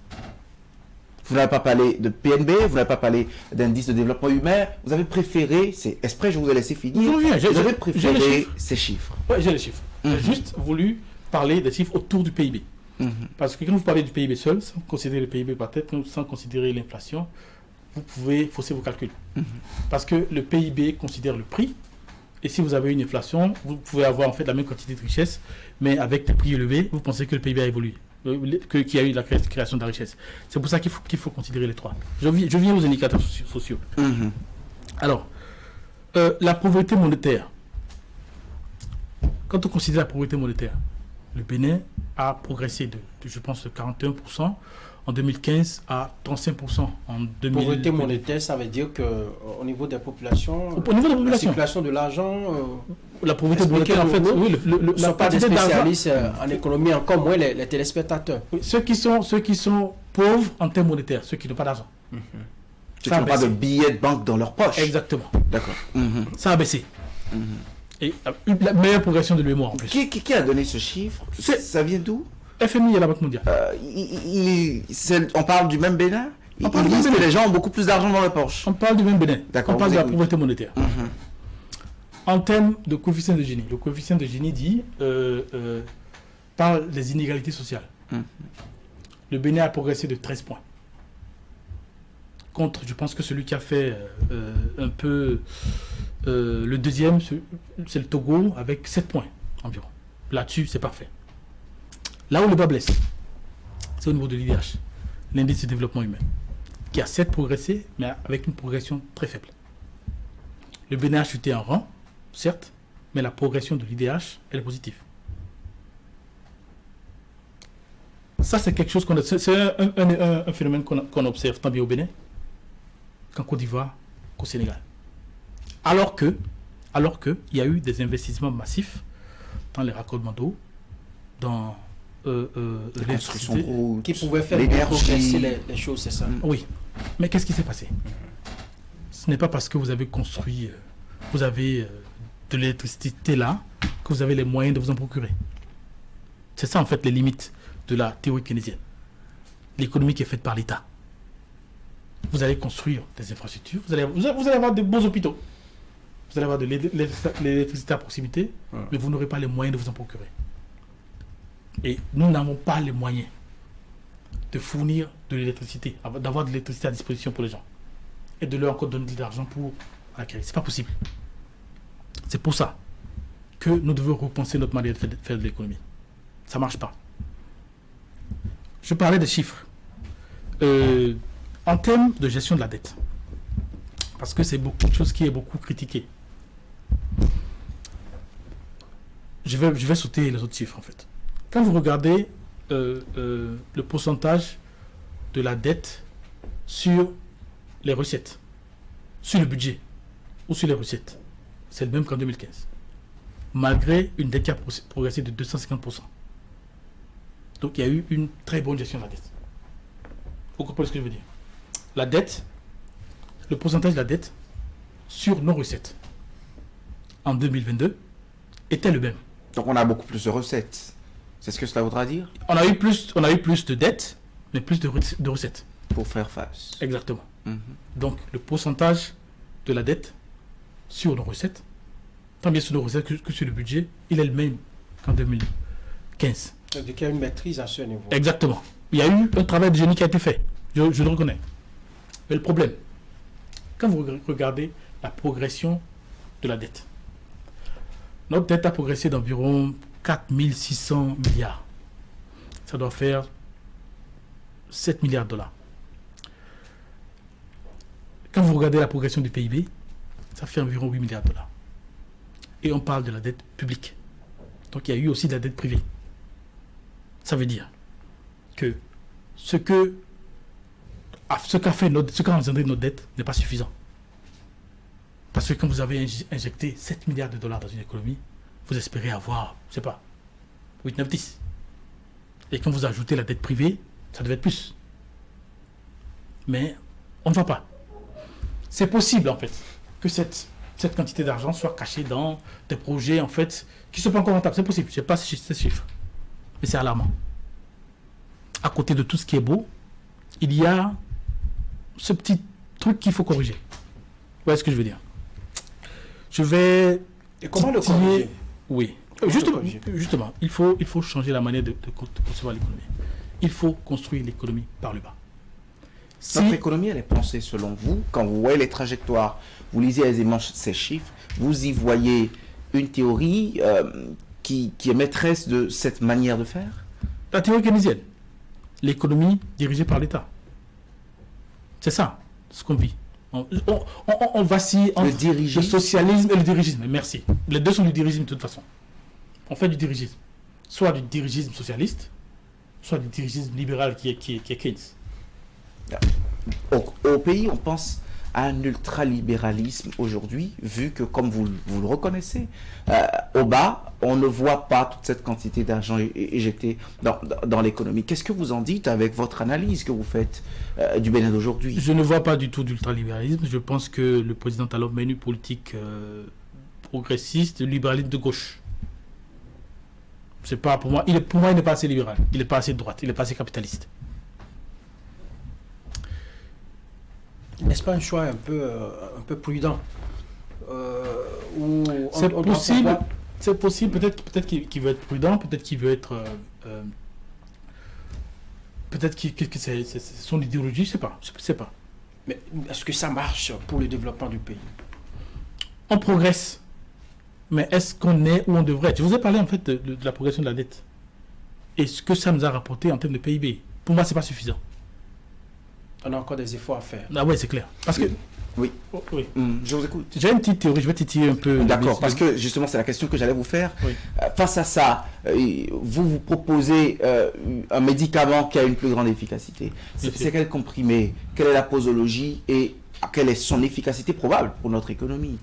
Vous n'avez pas parlé de PNB, vous n'avez pas parlé d'indice de développement humain, vous avez préféré, c'est exprès, je vous ai laissé finir, vous avez préféré ces chiffres. Oui, j'ai les chiffres. J'ai juste voulu parler des chiffres autour du PIB. Parce que quand vous parlez du PIB seul, sans considérer le PIB par tête, sans considérer l'inflation, vous pouvez fausser vos calculs. Parce que le PIB considère le prix Et si vous avez une inflation, vous pouvez avoir en fait la même quantité de richesse, mais avec des prix élevés, vous pensez que le PIB a évolué, qu'il y a eu la création de la richesse. C'est pour ça qu'il faut considérer les trois. Je viens aux indicateurs sociaux. Alors, la pauvreté monétaire. Quand on considère la pauvreté monétaire, le Bénin a progressé de je pense, de 41% en 2015 à 35% en 2000. Pauvreté monétaire, ça veut dire qu'au niveau des populations, la circulation de l'argent, la pauvreté monétaire, en fait, oui, ne sont pas des spécialistes en économie, encore moins les téléspectateurs. Oui, ceux qui sont pauvres en termes monétaires, ceux qui n'ont pas d'argent. Ceux qui n'ont pas de billets de banque dans leur poche. Exactement. D'accord. Ça a baissé. Et la meilleure progression de l'UEMOA en plus. Qui a donné ce chiffre? Ça vient d'où? FMI et la Banque mondiale. On parle du même Bénin? Ils disent que les gens ont beaucoup plus d'argent dans leur poche. On parle du même Bénin. D'accord. On parle de la pauvreté monétaire. En termes de coefficient de Gini, le coefficient de Gini dit parle des inégalités sociales. Le Bénin a progressé de 13 points. Contre, je pense que celui qui a fait un peu le deuxième, c'est le Togo avec 7 points environ. Là-dessus, c'est parfait. Là où le bas blesse, c'est au niveau de l'IDH, l'indice de développement humain, qui a certes progressé, mais avec une progression très faible. Le Bénin a chuté en rang, certes, mais la progression de l'IDH, elle est positive. Ça, c'est quelque chose c'est un phénomène qu'on observe tant bien au Bénin qu'en Côte d'Ivoire qu'au Sénégal. Alors que il y a eu des investissements massifs dans les raccordements d'eau, dans les constructions qui pouvaient faire progresser les choses, c'est ça. Oui, mais qu'est-ce qui s'est passé? Ce n'est pas parce que vous avez construit, vous avez de l'électricité là, que vous avez les moyens de vous en procurer. C'est ça en fait les limites de la théorie keynésienne. L'économie qui est faite par l'État. Vous allez construire des infrastructures, vous allez avoir de beaux hôpitaux, vous allez avoir de l'électricité à proximité, mais vous n'aurez pas les moyens de vous en procurer. Et nous n'avons pas les moyens de fournir de l'électricité, d'avoir de l'électricité à disposition pour les gens, et de leur encore donner de l'argent pour l'acquérir. C'est pas possible. C'est pour ça que nous devons repenser notre manière de faire de l'économie. Ça marche pas. Je parlais des chiffres. En termes de gestion de la dette, parce que c'est quelque chose qui est beaucoup critiqué. Je vais sauter les autres chiffres en fait. Quand vous regardez le pourcentage de la dette sur les recettes, sur le budget ou sur les recettes, c'est le même qu'en 2015. Malgré une dette qui a progressé de 250%. Donc il y a eu une très bonne gestion de la dette. Vous comprenez ce que je veux dire? La dette, le pourcentage de la dette sur nos recettes en 2022 était le même. Donc on a beaucoup plus de recettes. C'est ce que cela voudra dire? On a eu plus de dettes, mais plus de recettes. Pour faire face. Exactement. Donc le pourcentage de la dette sur nos recettes, tant bien sur nos recettes que sur le budget, il est le même qu'en 2015. Donc il y a une maîtrise à ce niveau. Exactement. Il y a eu un travail de génie qui a été fait. Je le reconnais. Mais le problème, quand vous regardez la progression de la dette, notre dette a progressé d'environ 4600 milliards. Ça doit faire 7 milliards de dollars. Quand vous regardez la progression du PIB, ça fait environ 8 milliards de dollars. Et on parle de la dette publique. Donc il y a eu aussi de la dette privée. Ça veut dire que ce qu'a engendré notre dette n'est pas suffisant. Parce que quand vous avez injecté 7 milliards de dollars dans une économie, vous espérez avoir, je ne sais pas, 8, 9, 10. Et quand vous ajoutez la dette privée, ça devait être plus. Mais on ne va pas. C'est possible, en fait, que cette quantité d'argent soit cachée dans des projets, en fait, qui ne sont pas encore rentables. C'est possible. Je ne sais pas si c'est ce chiffre. Mais c'est alarmant. À côté de tout ce qui est beau, il y a ce petit truc qu'il faut corriger. Vous voyez ce que je veux dire? Je vais... Et comment le corriger? Oui. Justement, il faut changer la manière de concevoir l'économie. Il faut construire l'économie par le bas. Notre économie, elle est pensée selon vous. Quand vous voyez les trajectoires, vous lisez aisément ces chiffres, vous y voyez une théorie qui est maîtresse de cette manière de faire? La théorie keynésienne. L'économie dirigée par l'État. C'est ça, ce qu'on vit. On vacille entre le socialisme et le dirigisme. Merci. Les deux sont du dirigisme de toute façon. On fait du dirigisme. Soit du dirigisme socialiste, soit du dirigisme libéral qui est Keynes. Au pays, on pense à un ultralibéralisme aujourd'hui, vu que, comme vous le reconnaissez, au bas, on ne voit pas toute cette quantité d'argent éjecté dans l'économie. Qu'est-ce que vous en dites avec votre analyse que vous faites du Bénin d'aujourd'hui? Je ne vois pas du tout d'ultralibéralisme. Je pense que le président Talon mène une politique progressiste, libéralisme de gauche. C'est pas pour moi. Pour moi, il n'est pas assez libéral. Il n'est pas assez de droite. Il n'est pas assez capitaliste. N'est-ce pas un choix un peu prudent? C'est possible. C'est possible. Peut-être qu'il veut être prudent. Peut-être qu'il veut être. Peut-être que c'est son idéologie. Je sais pas. Mais est-ce que ça marche pour le développement du pays? On progresse. Mais est-ce qu'on est où on devrait? Je vous ai parlé en fait de la progression de la dette. Et ce que ça nous a rapporté en termes de PIB. Pour moi, c'est pas suffisant. On a encore des efforts à faire. Ah ouais, c'est clair. Parce que... Oui. Oui. Je vous écoute. J'ai une petite théorie, je vais titiller un peu. D'accord, parce que justement, c'est la question que j'allais vous faire. Oui. Face à ça, vous proposez un médicament qui a une plus grande efficacité. C'est quel comprimé? Quelle est la posologie? Et quelle est son efficacité probable pour notre économie?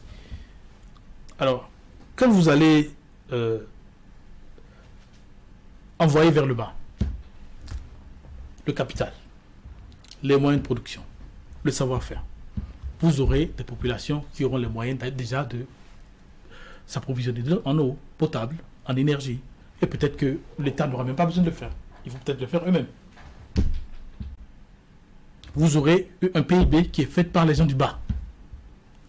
Alors, quand vous allez envoyer vers le bas le capital, les moyens de production, le savoir-faire, vous aurez des populations qui auront les moyens déjà de s'approvisionner en eau potable, en énergie. Et peut-être que l'État n'aura même pas besoin de le faire. Ils vont peut-être le faire eux-mêmes. Vous aurez un PIB qui est fait par les gens du bas.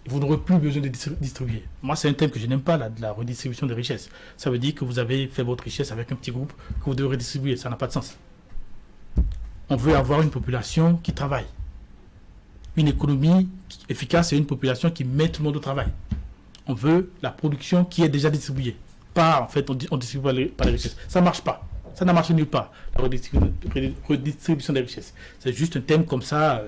Vous n'aurez plus besoin de distribuer. Moi, c'est un thème que je n'aime pas, la redistribution des richesses. Ça veut dire que vous avez fait votre richesse avec un petit groupe que vous devez redistribuer. Ça n'a pas de sens. On veut avoir une population qui travaille. Une économie efficace et une population qui met tout le monde au travail. On veut la production qui est déjà distribuée. Pas, en fait, on distribue pas les richesses. Ça ne marche pas. Ça n'a marché nulle part, la redistribution des richesses. C'est juste un thème comme ça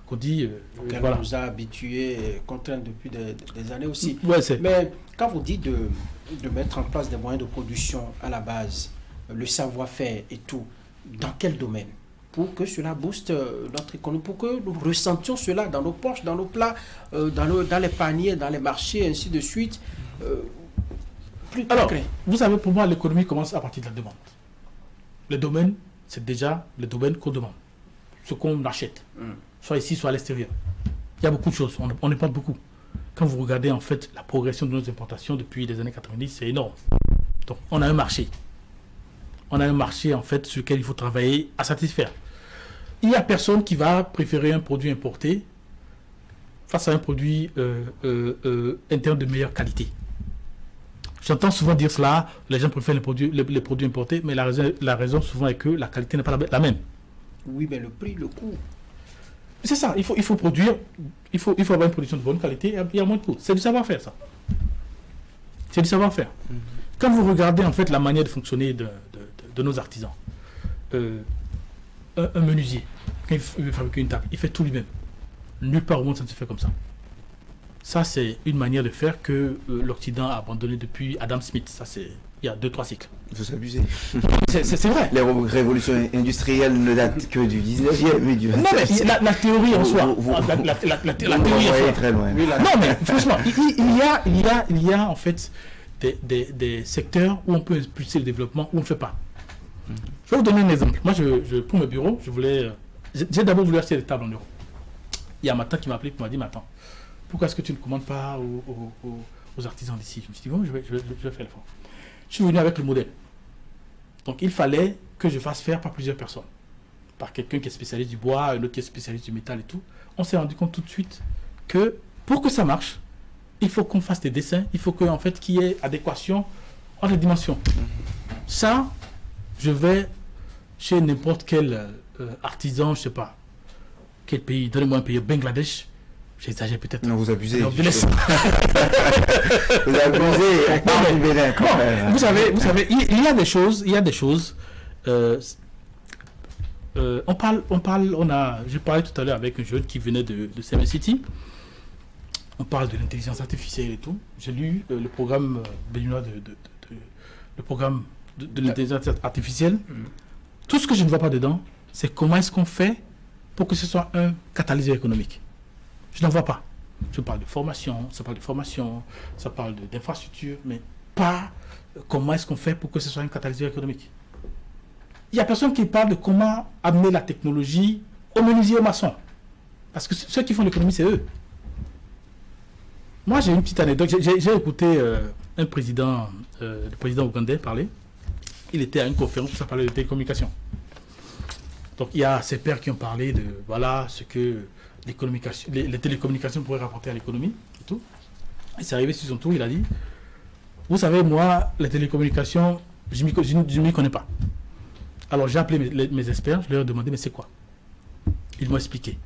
qu'on dit... Qu'elle voilà. nous a habitués, contraints depuis des années aussi. Ouais, mais quand vous dites de mettre en place des moyens de production à la base, le savoir-faire et tout, dans quel domaine? Pour que cela booste notre économie, pour que nous ressentions cela dans nos poches, dans nos plats, dans les paniers, dans les marchés, ainsi de suite. Plus Alors, concret. vous savez, pour moi, l'économie commence à partir de la demande. Le domaine, c'est déjà le domaine qu'on demande. Ce qu'on achète, soit ici, soit à l'extérieur. Il y a beaucoup de choses, on importe beaucoup. Quand vous regardez en fait la progression de nos importations depuis les années 90, c'est énorme. Donc, on a un marché. On a un marché en fait sur lequel il faut travailler à satisfaire. Il n'y a personne qui va préférer un produit importé face à un produit interne de meilleure qualité. J'entends souvent dire cela, les gens préfèrent les produits importés, mais la raison souvent est que la qualité n'est pas la même. Oui, mais le prix, le coût. C'est ça, il faut produire, il faut avoir une production de bonne qualité et à moins de coût. C'est du savoir-faire, ça. C'est du savoir-faire. Quand vous regardez en fait la manière de fonctionner de nos artisans, un menuisier, quand il veut fabriquer une table, il fait tout lui-même. Nulle part au monde ça ne se fait comme ça. Ça, c'est une manière de faire que l'Occident a abandonné depuis Adam Smith. Ça, c'est il y a 2-3 cycles. Vous abusez. C'est vrai. Les révolutions industrielles ne datent que du 19e, mais du 20e. Non, mais la théorie en soi. La théorie en soi. Très loin. Oui, non, mais franchement, il y a en fait des secteurs où on peut impulser le développement, où on ne fait pas. Je vais vous donner un exemple. Moi, pour mes bureaux, j'ai d'abord voulu acheter des tables en euros. Il y a un matin qui m'a appelé et m'a dit, mais attends, pourquoi est-ce que tu ne commandes pas aux artisans d'ici? Je me suis dit, bon, je vais faire l'effort. Je suis venu avec le modèle. Donc, il fallait que je fasse faire par plusieurs personnes. Par quelqu'un qui est spécialiste du bois, un autre qui est spécialiste du métal et tout. On s'est rendu compte tout de suite que pour que ça marche, il faut qu'on fasse des dessins, il faut qu'en fait, qu'il y ait adéquation entre les dimensions. Ça, je vais chez n'importe quel artisan, je ne sais pas, Quel pays? Donnez-moi un pays, Bangladesh. J'exagère peut-être. Non, vous abusez. Alors, vous abusez, on parle du Bénin quand même. Vous savez, il y a des choses, j'ai parlé tout à l'heure avec un jeune qui venait de Seven City. On parle de l'intelligence artificielle et tout. J'ai lu le programme béninois le programme de l'intelligence artificielle. Tout ce que je ne vois pas dedans, c'est comment est-ce qu'on fait pour que ce soit un catalyseur économique. Je n'en vois pas. Je parle de formation, ça parle d'infrastructure, mais pas comment est-ce qu'on fait pour que ce soit un catalyseur économique. Il n'y a personne qui parle de comment amener la technologie aux menuisiers, aux maçons. Parce que ceux qui font l'économie, c'est eux. Moi, j'ai une petite anecdote. J'ai écouté le président ougandais parler. Il était à une conférence où ça parlait de télécommunications. Donc, il y a ces pairs qui ont parlé de voilà ce que les télécommunications pourraient rapporter à l'économie et tout. Et c'est arrivé sur son tour, il a dit vous savez, moi, les télécommunications, je ne m'y connais pas. Alors, j'ai appelé mes experts, je leur ai demandé mais c'est quoi? Ils m'ont expliqué.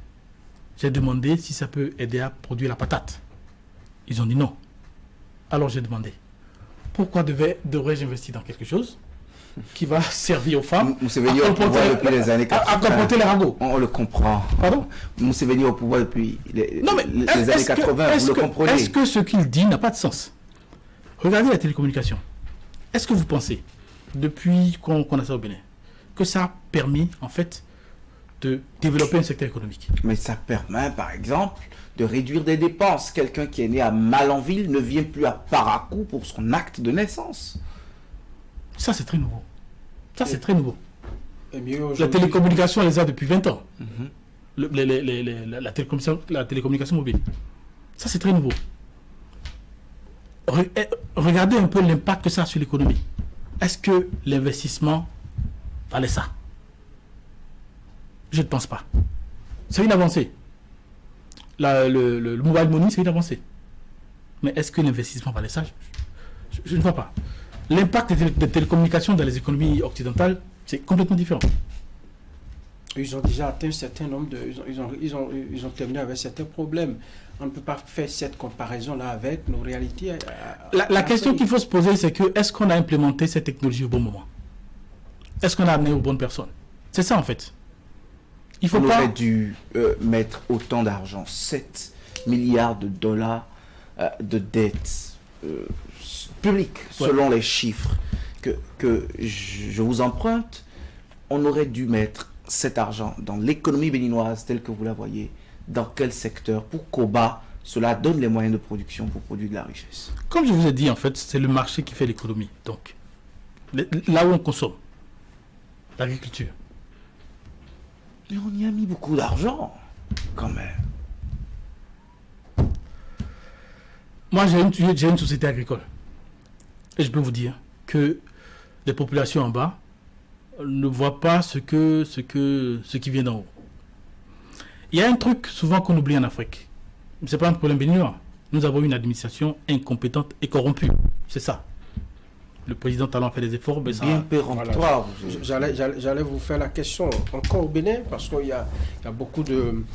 J'ai demandé si ça peut aider à produire la patate. Ils ont dit non. Alors, j'ai demandé pourquoi devrais-je investir dans quelque chose qui va servir aux femmes Mousséveni au pouvoir depuis les années 80. À comporter les ragots. On le comprend. Pardon? Mousséveni au pouvoir depuis les années 80, vous le comprenez. Est-ce que ce qu'il dit n'a pas de sens? Regardez la télécommunication. Est-ce que vous pensez, depuis qu'on a ça au Bénin, que ça a permis, en fait, de développer un secteur économique? Mais ça permet, par exemple, de réduire des dépenses. Quelqu'un qui est né à Malanville ne vient plus à Parakou pour son acte de naissance. Ça, c'est très nouveau. Ça, c'est très nouveau. La télécommunication, elle les a depuis 20 ans. La télécommunication mobile. Ça, c'est très nouveau. Regardez un peu l'impact que ça a sur l'économie. Est-ce que l'investissement valait ça? Je ne pense pas. C'est une avancée. Le mobile money, c'est une avancée. Mais est-ce que l'investissement valait ça? Je ne vois pas. L'impact des télécommunications dans les économies occidentales, c'est complètement différent. Ils ont déjà atteint un certain nombre de... Ils ont terminé avec certains problèmes. On ne peut pas faire cette comparaison-là avec nos réalités. La question qu'il faut se poser, c'est que est-ce qu'on a implémenté cette technologie au bon moment? Est-ce qu'on a amené aux bonnes personnes? C'est ça, en fait. On aurait dû mettre autant d'argent, 7 milliards de dollars de dettes publiques, selon les chiffres que je vous emprunte. On aurait dû mettre cet argent dans l'économie béninoise telle que vous la voyez. Dans quel secteur? Pour qu'Oba, cela donne les moyens de production pour produire de la richesse. Comme je vous ai dit, en fait, c'est le marché qui fait l'économie. Donc, là où on consomme, l'agriculture. Mais on y a mis beaucoup d'argent, quand même. Moi, j'ai une société agricole. Et je peux vous dire que les populations en bas ne voient pas ce qui vient d'en haut. Il y a un truc souvent qu'on oublie en Afrique. Ce n'est pas un problème béninois. Nous avons une administration incompétente et corrompue. C'est ça. Le président Talon fait des efforts, mais ça... Bien péremptoire. Voilà. J'allais vous faire la question encore au Bénin, parce qu'il y a beaucoup de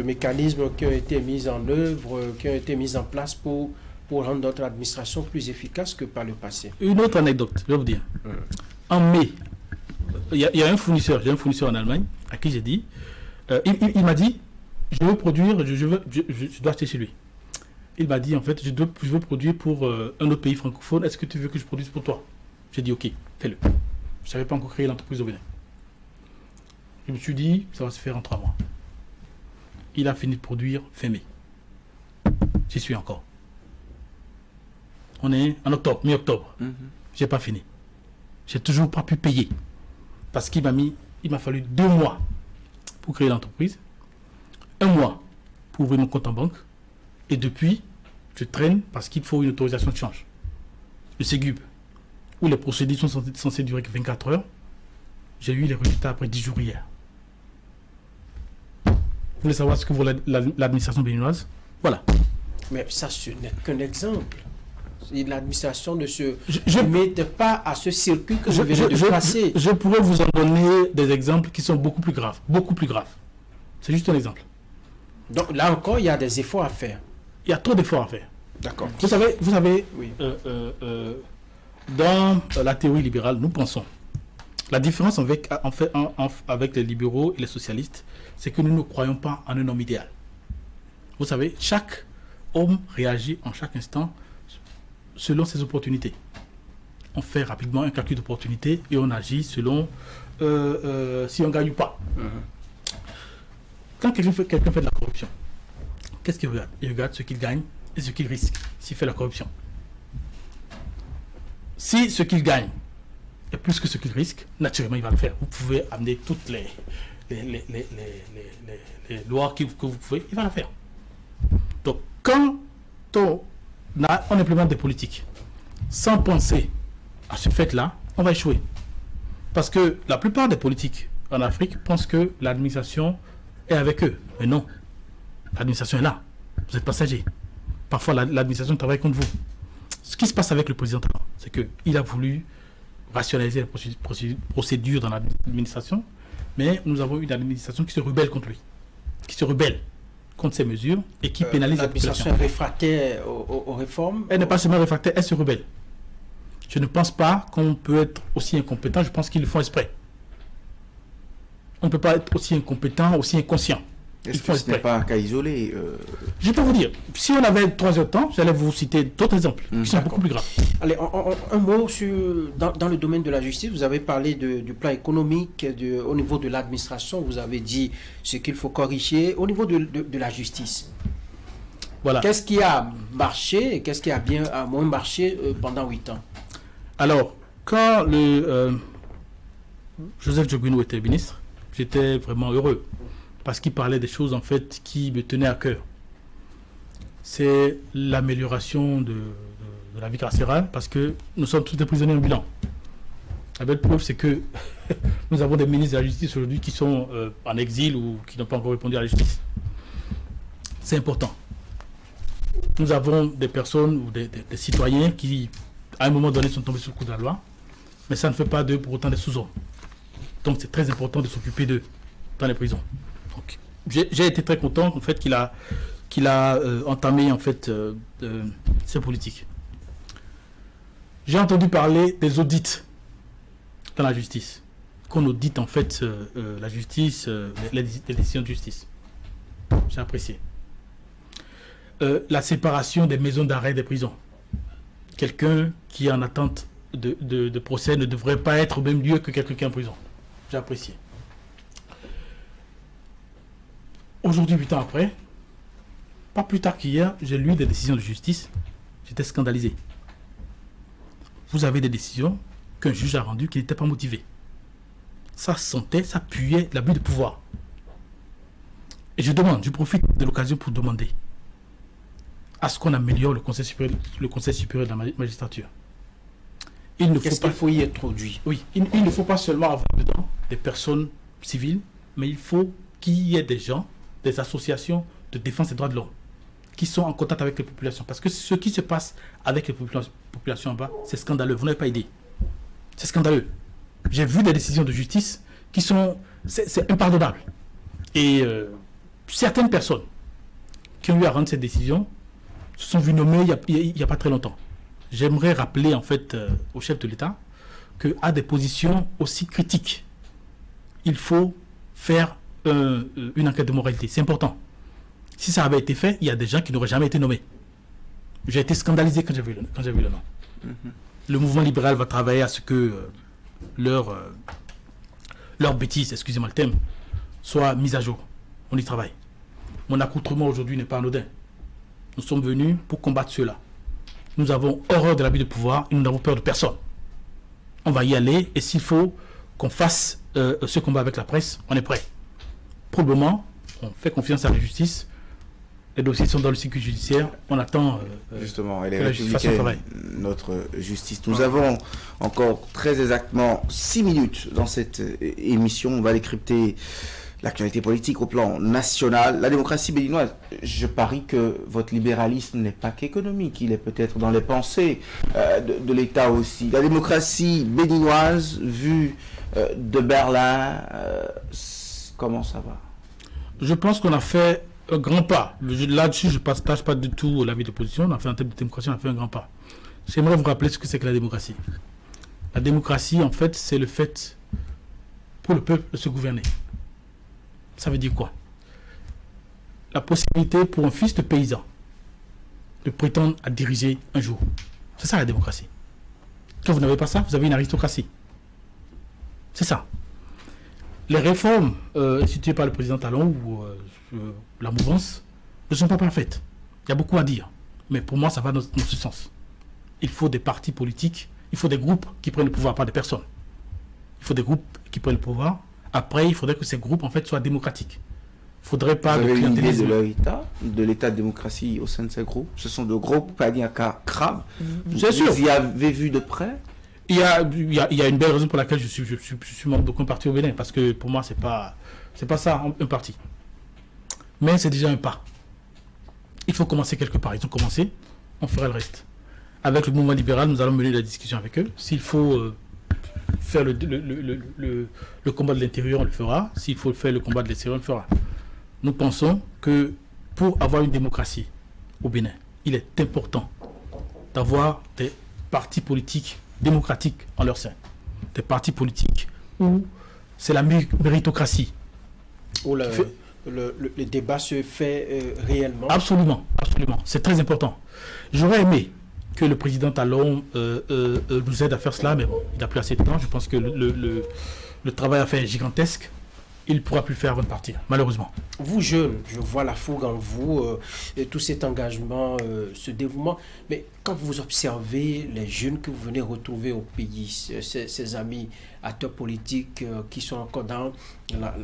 mécanismes qui ont été mis en œuvre, qui ont été mis en place pour rendre notre administration plus efficace que par le passé. Une autre anecdote, je vais vous dire. En mai, il y a un fournisseur, j'ai un fournisseur en Allemagne, à qui j'ai dit, il m'a dit, je veux produire, je dois acheter chez lui. Il m'a dit, en fait, je veux produire pour un autre pays francophone, est-ce que tu veux que je produise pour toi? J'ai dit, ok, fais-le. Je ne savais pas encore créer l'entreprise au Bénin. Je me suis dit, ça va se faire en 3 mois. Il a fini de produire fin mai. J'y suis encore. On est en octobre, mi-octobre. J'ai pas fini. J'ai toujours pas pu payer. Parce qu'il m'a fallu 2 mois pour créer l'entreprise, 1 mois pour ouvrir mon compte en banque, et depuis, je traîne parce qu'il faut une autorisation de change. Le Ségub, où les procédures sont censées durer que 24 heures, j'ai eu les résultats après 10 jours hier. Vous voulez savoir ce que vaut l'administration béninoise? Voilà. Mais ça, ce n'est qu'un exemple. L'administration ne se limite pas à ce circuit que je venais de passer. Je pourrais vous en donner des exemples qui sont beaucoup plus graves. Beaucoup plus graves. C'est juste un exemple. Donc là encore, il y a des efforts à faire. Il y a trop d'efforts à faire. D'accord. Vous savez Oui. Dans la théorie libérale, nous pensons, la différence avec les libéraux et les socialistes, c'est que nous ne croyons pas en un homme idéal. Vous savez, chaque homme réagit en chaque instant selon ses opportunités. On fait rapidement un calcul d'opportunité et on agit selon si on gagne ou pas. Quand quelqu'un fait de la corruption, qu'est-ce qu'il regarde? Il regarde ce qu'il gagne et ce qu'il risque s'il fait la corruption. Si ce qu'il gagne est plus que ce qu'il risque, naturellement il va le faire. Vous pouvez amener toutes les lois que vous pouvez, il va la faire. Donc quand on implémente des politiques sans penser à ce fait-là, on va échouer. Parce que la plupart des politiques en Afrique pensent que l'administration est avec eux. Mais non, l'administration est là. Vous êtes passager. Parfois, l'administration travaille contre vous. Ce qui se passe avec le président, c'est qu'il a voulu rationaliser les procédures dans l'administration, mais nous avons une administration qui se rebelle contre lui, qui se rebelle contre ces mesures et qui pénalise la population. L'administration est réfractaire aux réformes. Elle n'est pas seulement réfractaire, elle se rebelle. Je ne pense pas qu'on peut être aussi incompétent, je pense qu'ils le font exprès. On ne peut pas être aussi incompétent, aussi inconscient. Est-ce que ce n'est pas un cas isolé Je peux vous dire, si on avait 3 heures de temps, j'allais vous citer d'autres exemples qui sont beaucoup plus graves. Allez, un mot dans le domaine de la justice. Vous avez parlé du plan économique, au niveau de l'administration. Vous avez dit ce qu'il faut corriger. Au niveau de la justice, voilà. Qu'est-ce qui a marché et qu'est-ce qui a moins marché pendant 8 ans? Alors, quand Joseph Djoguinou était ministre, j'étais vraiment heureux. Parce qu'il parlait des choses en fait qui me tenaient à cœur. C'est l'amélioration de la vie carcérale, parce que nous sommes tous des prisonniers ambulants. La belle preuve, c'est que nous avons des ministres de la justice aujourd'hui qui sont en exil ou qui n'ont pas encore répondu à la justice. C'est important. Nous avons des personnes ou des citoyens qui, à un moment donné, sont tombés sous le coup de la loi, mais ça ne fait pas d'eux pour autant des sous-hommes. Donc c'est très important de s'occuper d'eux dans les prisons. J'ai été très content en fait qu'il a entamé en fait ces politiques. J'ai entendu parler des audits dans la justice, qu'on audite en fait la justice, les décisions de justice. J'ai apprécié. La séparation des maisons d'arrêt des prisons. Quelqu'un qui est en attente de procès ne devrait pas être au même lieu que quelqu'un qui est en prison. J'ai apprécié. Aujourd'hui, 8 ans après, pas plus tard qu'hier, j'ai lu des décisions de justice. J'étais scandalisé. Vous avez des décisions qu'un juge a rendues qui n'étaient pas motivées. Ça sentait, ça puait l'abus de pouvoir. Et je profite de l'occasion pour demander à ce qu'on améliore le Conseil supérieur de la magistrature. Qu'est-ce qu'il faut y introduire? Oui, il ne faut pas seulement avoir dedans des personnes civiles, mais il faut qu'il y ait des gens, des associations de défense des droits de l'homme qui sont en contact avec les populations. Parce que ce qui se passe avec les populations en bas, c'est scandaleux. Vous n'avez pas idée. C'est scandaleux. J'ai vu des décisions de justice qui sont... C'est impardonnable. Et certaines personnes qui ont eu à rendre cette décision se sont vues nommer il n'y a pas très longtemps. J'aimerais rappeler en fait au chef de l'État qu'à des positions aussi critiques, il faut faire une enquête de moralité. C'est important. Si ça avait été fait, il y a des gens qui n'auraient jamais été nommés. J'ai été scandalisé quand j'ai vu le nom. Le mouvement libéral va travailler à ce que leur bêtise, excusez-moi le thème, soit mise à jour. On y travaille. Mon accoutrement aujourd'hui n'est pas anodin. Nous sommes venus pour combattre cela. Nous avons horreur de l'abus de pouvoir et nous n'avons peur de personne. On va y aller et s'il faut qu'on fasse ce combat avec la presse, on est prêt. Pour le moment, on fait confiance à la justice. Les dossiers sont dans le circuit judiciaire. On attend justement, elle est républicaine, notre justice. Nous avons encore très exactement 6 minutes dans cette émission. On va décrypter l'actualité politique au plan national. La démocratie béninoise, je parie que votre libéralisme n'est pas qu'économique. Il est peut-être dans les pensées de l'État aussi. La démocratie béninoise, vue de Berlin, comment ça va? Je pense qu'on a fait un grand pas. Là-dessus, je ne partage pas du tout l'avis de l'opposition. On a fait un thème de démocratie, on a fait un grand pas. J'aimerais vous rappeler ce que c'est que la démocratie. La démocratie, en fait, c'est le fait pour le peuple de se gouverner. Ça veut dire quoi? La possibilité pour un fils de paysan de prétendre à diriger un jour. C'est ça la démocratie. Quand vous n'avez pas ça, vous avez une aristocratie. C'est ça. Les réformes instituées par le président Talon ou la mouvance ne sont pas parfaites. Il y a beaucoup à dire. Mais pour moi, ça va dans ce sens. Il faut des partis politiques, il faut des groupes qui prennent le pouvoir, pas des personnes. Il faut des groupes qui prennent le pouvoir. Après, il faudrait que ces groupes, en fait, soient démocratiques. Il ne faudrait pas... Vous avez une idée de l'état de démocratie au sein de ces groupes? Ce sont de gros paniers à crabes. Bien sûr. Vous y avez vu de près? Il y a une belle raison pour laquelle je suis membre d'aucun parti au Bénin. Parce que pour moi, c'est pas ça, un parti. Mais c'est déjà un pas. Il faut commencer quelque part. Ils ont commencé, on fera le reste. Avec le mouvement libéral, nous allons mener la discussion avec eux. S'il faut faire le combat de l'intérieur, on le fera. S'il faut faire le combat de l'extérieur, on le fera. Nous pensons que pour avoir une démocratie au Bénin, il est important d'avoir des partis politiques démocratiques en leur sein. Des partis politiques où c'est la méritocratie. Où le débat se fait réellement. Absolument, absolument. C'est très important. J'aurais aimé que le président Talon nous aide à faire cela, mais bon, il n'a plus assez de temps. Je pense que le travail à faire est gigantesque. Il ne pourra plus le faire avant de partir, malheureusement. Vous, jeunes, je vois la fougue en vous, et tout cet engagement, ce dévouement. Mais quand vous observez les jeunes que vous venez retrouver au pays, ces amis acteurs politiques qui sont encore dans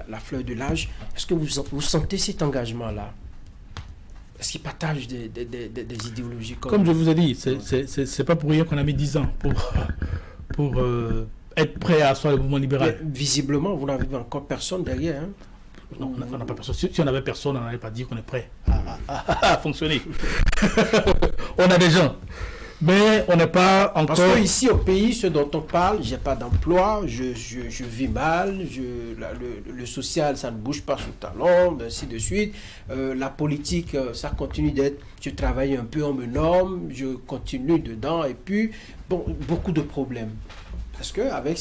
la fleur de l'âge, est-ce que vous sentez cet engagement-là? Est-ce qu'ils partagent des idéologies comme je vous ai dit, c'est pas pour rien qu'on a mis 10 ans pour être prêt à asseoir le mouvement libéral. Mais visiblement, vous n'avez encore personne derrière. Hein? Non, on n'a pas personne. Si on n'avait personne, on n'allait pas dire qu'on est prêt à fonctionner. On a des gens. Mais on n'est pas encore... Parce que ici au pays, ce dont on parle, j'ai pas d'emploi, je vis mal, le social, ça ne bouge pas sous talon, ainsi de suite. La politique, ça continue d'être... Je travaille un peu, on me nomme, je continue dedans, et puis, bon, beaucoup de problèmes. Parce qu'avec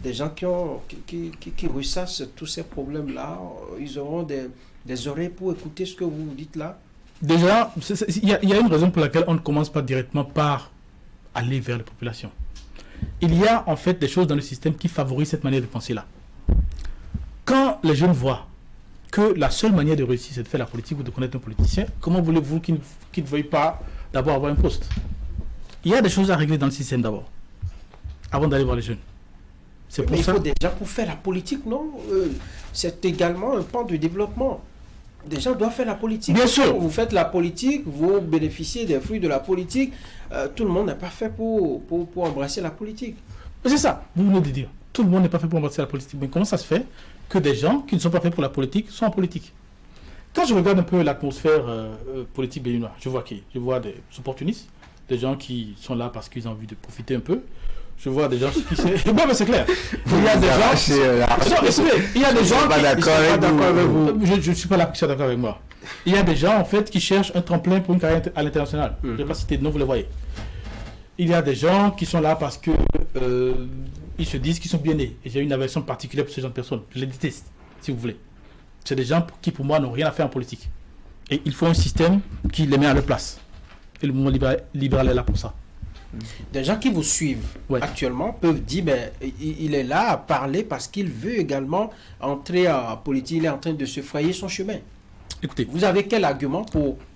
des gens qui ressassent tous ces problèmes-là, ils auront des oreilles pour écouter ce que vous dites là. Déjà, il y a une raison pour laquelle on ne commence pas directement par aller vers les populations. Il y a en fait des choses dans le système qui favorisent cette manière de penser-là. Quand les jeunes voient que la seule manière de réussir, c'est de faire la politique ou de connaître un politicien, comment voulez-vous qu'ils ne veuillent pas d'abord avoir un poste? Il y a des choses à régler dans le système d'abord, avant d'aller voir les jeunes. Mais il faut déjà, pour faire la politique, non? C'est également un pan de développement. Des gens doivent faire la politique. Bien sûr. Vous faites la politique, vous bénéficiez des fruits de la politique. Tout le monde n'est pas fait pour embrasser la politique. C'est ça, vous venez de dire. Tout le monde n'est pas fait pour embrasser la politique. Mais comment ça se fait que des gens qui ne sont pas faits pour la politique sont en politique? Quand je regarde un peu l'atmosphère politique béninoise, je vois des opportunistes, des gens qui sont là parce qu'ils ont envie de profiter un peu. Je vois des gens qui... Non, mais c'est clair. Il y a des gens... Il y a des gens qui ne sont pas d'accord avec vous. Je ne suis pas là qui sont d'accord avec moi. Il y a des gens, en fait, qui cherchent un tremplin pour une carrière à l'international. Je ne vais pas citer de nom, vous les voyez. Il y a des gens qui sont là parce que ils se disent qu'ils sont bien nés. Et j'ai une aversion particulière pour ce genre de personnes. Je les déteste, si vous voulez. C'est des gens qui, pour moi, n'ont rien à faire en politique. Et il faut un système qui les met à leur place. Et le mouvement libéral est là pour ça. Des gens qui vous suivent actuellement peuvent dire ben, il est là à parler parce qu'il veut également entrer en politique, il est en train de se frayer son chemin. Écoutez, vous avez quel argument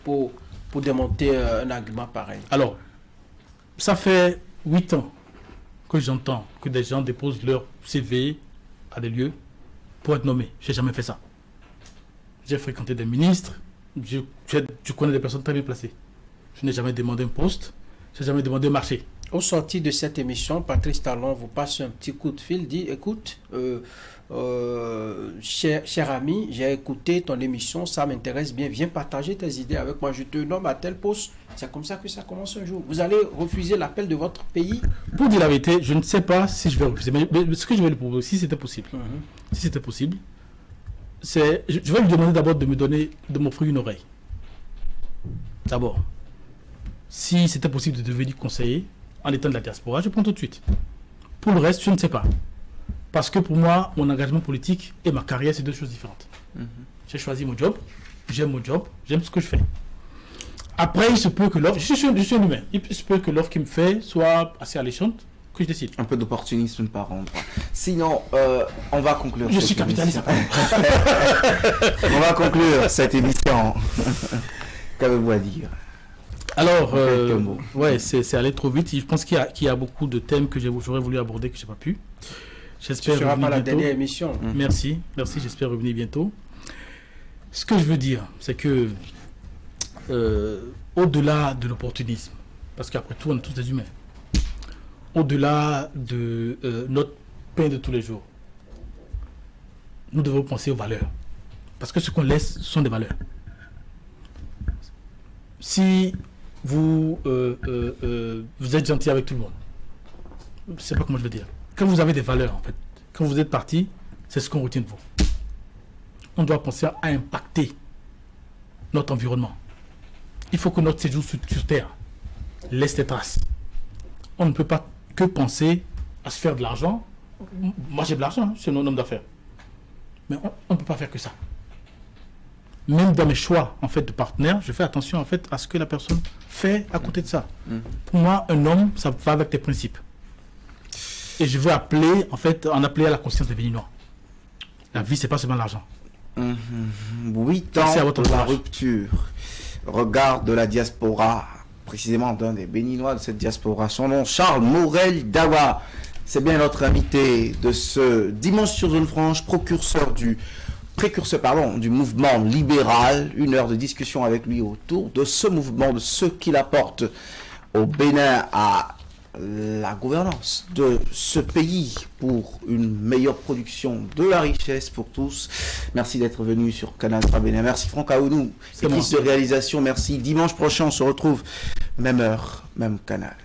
pour démonter un argument pareil? Alors, ça fait 8 ans que j'entends que des gens déposent leur CV à des lieux pour être nommés. Je n'ai jamais fait ça. J'ai fréquenté des ministres, je connais des personnes très bien placées. Je n'ai jamais demandé un poste. Je n'ai jamais demandé un marché. Au sorti de cette émission, Patrice Talon vous passe un petit coup de fil, dit écoute, cher ami, j'ai écouté ton émission, ça m'intéresse bien, viens partager tes idées avec moi, je te nomme à tel poste. C'est comme ça que ça commence un jour. Vous allez refuser l'appel de votre pays? Pour dire la vérité, je ne sais pas si je vais refuser, mais ce que je vais lui proposer, si c'était possible, si c'était possible, je vais lui demander d'abord de m'offrir une oreille. D'abord. Si c'était possible de devenir conseiller en étant de la diaspora, je prends tout de suite. Pour le reste, je ne sais pas. Parce que pour moi, mon engagement politique et ma carrière, c'est deux choses différentes. J'ai choisi mon job, j'aime ce que je fais. Après, il se peut que l'offre, je suis un humain, il se peut que l'offre qui me fait soit assez alléchante, que je décide. Un peu d'opportunisme par contre. Sinon, on va conclure. Je suis capitaliste. On va conclure cette émission. Qu'avez-vous à dire? Alors, ouais, c'est allé trop vite. Je pense qu'il y a beaucoup de thèmes que j'aurais voulu aborder que je n'ai pas pu. J'espère. Ce ne sera pas la dernière émission. Merci, j'espère revenir bientôt. Ce que je veux dire, c'est que au-delà de l'opportunisme, parce qu'après tout, on est tous des humains, au-delà de notre pain de tous les jours, nous devons penser aux valeurs. Parce que ce qu'on laisse, ce sont des valeurs. Si vous êtes gentil avec tout le monde, je ne sais pas comment je veux dire. Quand vous avez des valeurs, en fait, quand vous êtes parti, c'est ce qu'on retient de vous. On doit penser à impacter notre environnement. Il faut que notre séjour sur Terre laisse des traces. On ne peut pas que penser à se faire de l'argent. Moi, j'ai de l'argent, je suis un homme d'affaires. Mais on ne peut pas faire que ça. Même dans mes choix en fait, de partenaire, je fais attention en fait, à ce que la personne fait à côté de ça. Pour moi, un homme, ça va avec tes principes. Et je veux appeler, en fait, appeler à la conscience des Béninois. La vie, c'est pas seulement l'argent. 8 ans de la rupture. Regard de la diaspora, précisément d'un des Béninois de cette diaspora. Son nom, Charles Morel Dawa. C'est bien notre invité de ce dimanche sur Zone Franche, précurseur du mouvement libéral. 1 heure de discussion avec lui autour de ce mouvement, de ce qu'il apporte au Bénin à la gouvernance de ce pays pour une meilleure production de la richesse pour tous. Merci d'être venu sur Canal 3 Bénin. Merci Franck Aounou, équipe de réalisation. Merci. Dimanche prochain, on se retrouve même heure, même canal.